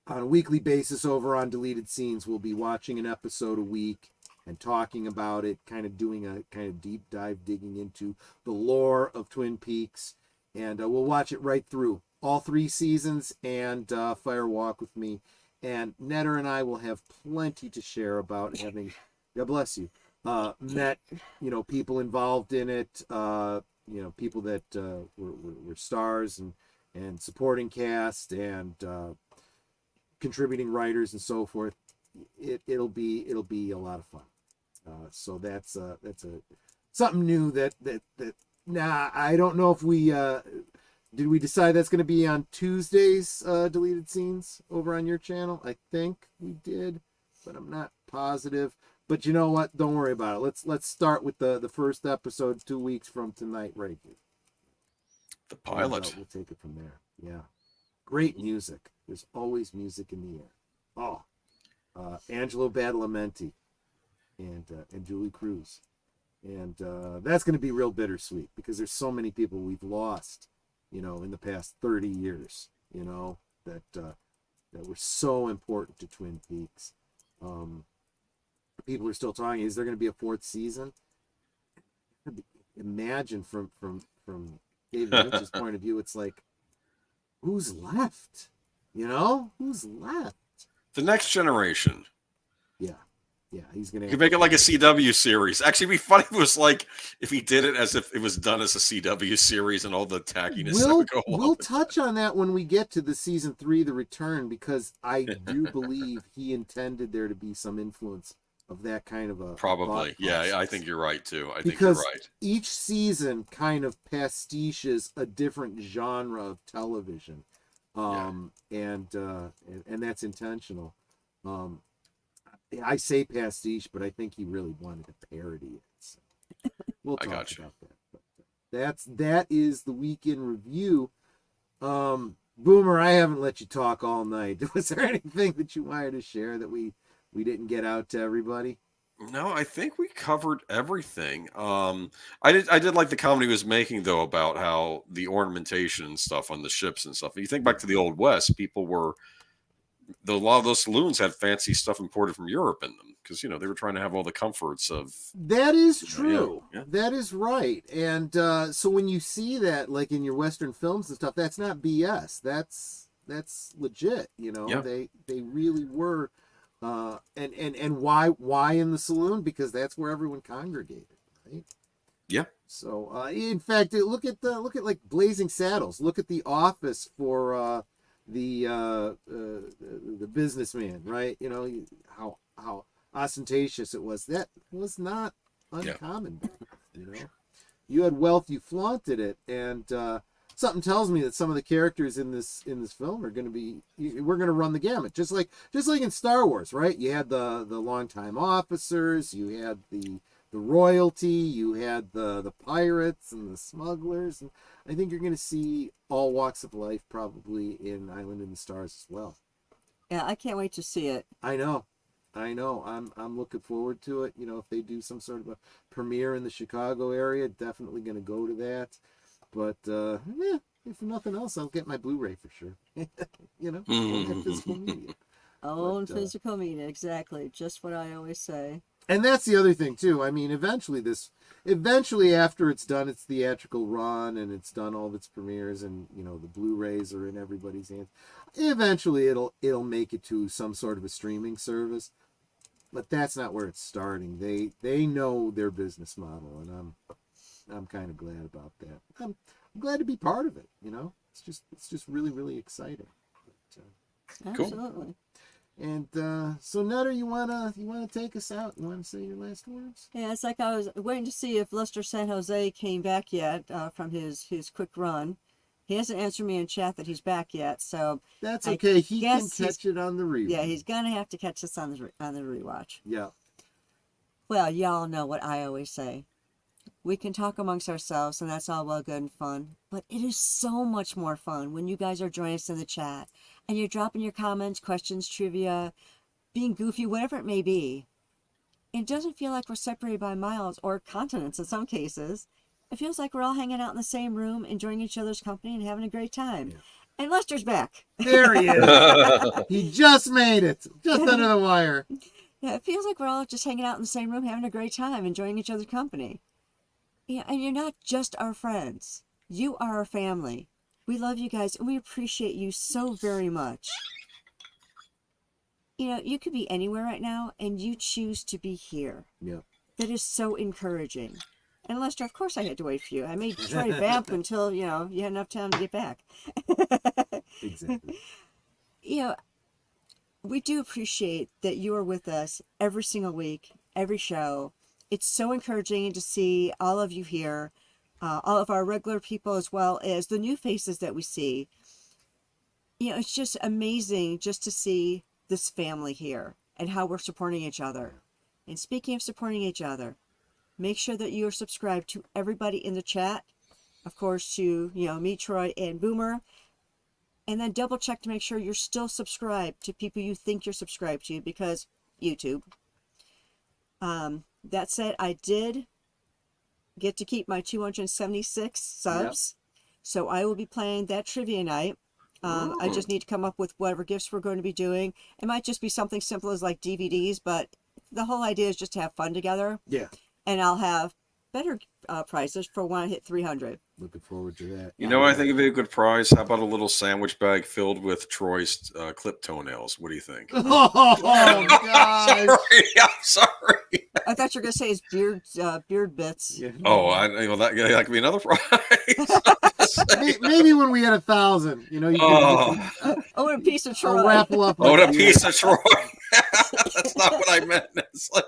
a weekly basis over on Deleted Scenes, we'll be watching an episode a week and talking about it, kind of doing a kind of deep dive, digging into the lore of Twin Peaks. And we'll watch it right through, all 3 seasons, and Fire Walk with me. And Netter and I will have plenty to share about having, God bless you, met, people involved in it, people that were stars and supporting cast and contributing writers and so forth. It'll be a lot of fun. So that's something new that I don't know if we did we decide that's going to be on Tuesdays, Deleted Scenes over on your channel. I think we did, but I'm not positive. But you know what? Don't worry about it. Let's start with the first episode 2 weeks from tonight, right here. The pilot. And, we'll take it from there. Yeah. Great music. There's always music in the air. Angelo Badalamenti and Julie Cruz. And that's going to be real bittersweet because there's so many people we've lost, in the past 30 years, that were so important to Twin Peaks. People are still talking, is there going to be a 4th season? Imagine from David Lynch's point of view, it's like, who's left? Who's left? The next generation. Yeah, he's gonna. You could make it like a CW series. Actually, it'd be funny if he did it as if it was done as a CW series and all the tackiness that would go on. We'll touch on that when we get to the season 3, The Return, because I do believe he intended there to be some influence that kind of a probably. Yeah, I think you're right too. I think because you're right. each season kind of pastiches a different genre of television, and that's intentional. I say pastiche, but I think he really wanted to parody it. So we'll talk about that. But that is the week in review. Boomer, I haven't let you talk all night. Was there anything that you wanted to share that we didn't get out to everybody? No, I think we covered everything. I did like the comedy he was making though about how the ornamentation and stuff on the ships and stuff. If you think back to the Old West, people were a lot of those saloons had fancy stuff imported from Europe in them because they were trying to have all the comforts of. That is true. Yeah. That is right. And so when you see that, like in your Western films and stuff, that's not BS. That's legit. They really were. And why in the saloon? Because that's where everyone congregated, right? Yeah. So in fact, look at like Blazing Saddles. Look at The Office for the businessman, right? How ostentatious it was. That was not uncommon. You had wealth, you flaunted it, and something tells me that some of the characters in this film are going to be. We're going to run the gamut, just like in Star Wars, right? You had the longtime officers, you had the royalty, you had the pirates and the smugglers, and I think you're going to see all walks of life probably in Island in the Stars as well. Yeah, I can't wait to see it. I know. I'm looking forward to it. If they do some sort of a premiere in the Chicago area, definitely going to go to that. But if nothing else, I'll get my Blu-ray for sure. Physical media. Own physical media, exactly. Just what I always say. And that's the other thing too. I mean, eventually after it's done its theatrical run and it's done all of its premieres and the Blu-rays are in everybody's hands, eventually it'll make it to some sort of a streaming service. But that's not where it's starting. They know their business model, and I'm kind of glad about that. I'm glad to be part of it. It's just really, really exciting. But, absolutely. Cool. And so Nutter, you wanna take us out? You wanna say your last words? Yeah, it's like I was waiting to see if Lester San Jose came back yet from his quick run. He hasn't answered me in chat that he's back yet, so that's okay. He can catch it on the rewatch. Yeah, he's gonna have to catch us on the rewatch. Yeah. Well, y'all know what I always say. We can talk amongst ourselves, and that's all well, good, and fun. But it is so much more fun when you guys are joining us in the chat, and you're dropping your comments, questions, trivia, being goofy, whatever it may be. It doesn't feel like we're separated by miles or continents in some cases. It feels like we're all hanging out in the same room, enjoying each other's company, and having a great time. Yeah. And Lester's back. There he is. He just made it. Just under the wire. Yeah, it feels like we're all just hanging out in the same room, having a great time, enjoying each other's company. Yeah, and you're not just our friends. You are our family. We love you guys, and we appreciate you so very much. You could be anywhere right now, and you choose to be here. Yeah. That is so encouraging. And Lester, of course I had to wait for you. I made Troy vamp until, you had enough time to get back. Exactly. We do appreciate that you are with us every single week, every show. It's so encouraging to see all of you here, all of our regular people as well as the new faces that we see. It's just amazing just to see this family here and how we're supporting each other. And speaking of supporting each other, make sure that you are subscribed to everybody in the chat. Of course, to, me, Troy, and Boomer. And then double check to make sure you're still subscribed to people you think you're subscribed to, because YouTube. That said, I did get to keep my 276 subs. Yep. So I will be playing that trivia night. I just need to come up with whatever gifts we're going to be doing. It might just be something simple as like DVDs, but the whole idea is just to have fun together. Yeah. And I'll have better prizes for when I hit 300. Looking forward to that. I think it'd be a good prize. How about a little sandwich bag filled with Troy's clip toenails? What do you think? Oh, gosh. I'm sorry. I thought you were going to say his beard bits. Yeah. Oh, that could be another prize. Maybe when we had 1,000, you can oh, and a piece of Troy. Raffle up. Oh, and a piece of Troy. That's not what I meant. It's like...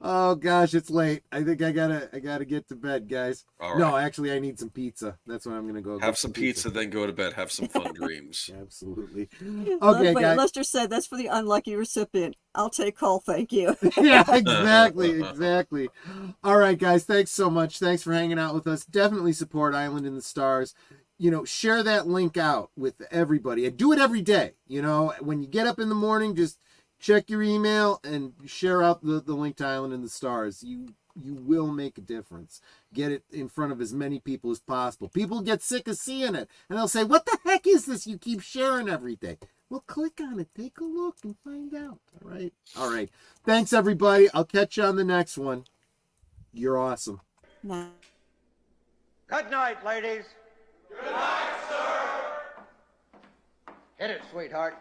Oh gosh, it's late. I think I gotta get to bed, guys. All No, right. actually, I need some pizza. That's what I'm gonna go. Have some pizza, then go to bed. Have some fun dreams. Absolutely. Okay, guys. Lester said that's for the unlucky recipient. I'll take call, thank you. Yeah, exactly. All right, guys. Thanks so much. Thanks for hanging out with us. Definitely support Island in the Stars. Share that link out with everybody, and do it every day. When you get up in the morning, just check your email and share out the link to Island in the Stars. You will make a difference. Get it in front of as many people as possible. People get sick of seeing it, and they'll say, what the heck is this you keep sharing every day? Well, click on it, take a look, and find out. All right. Thanks, everybody. I'll catch you on the next one. You're awesome. Nah. Good night, ladies. Good night, sir. Hit it, sweetheart.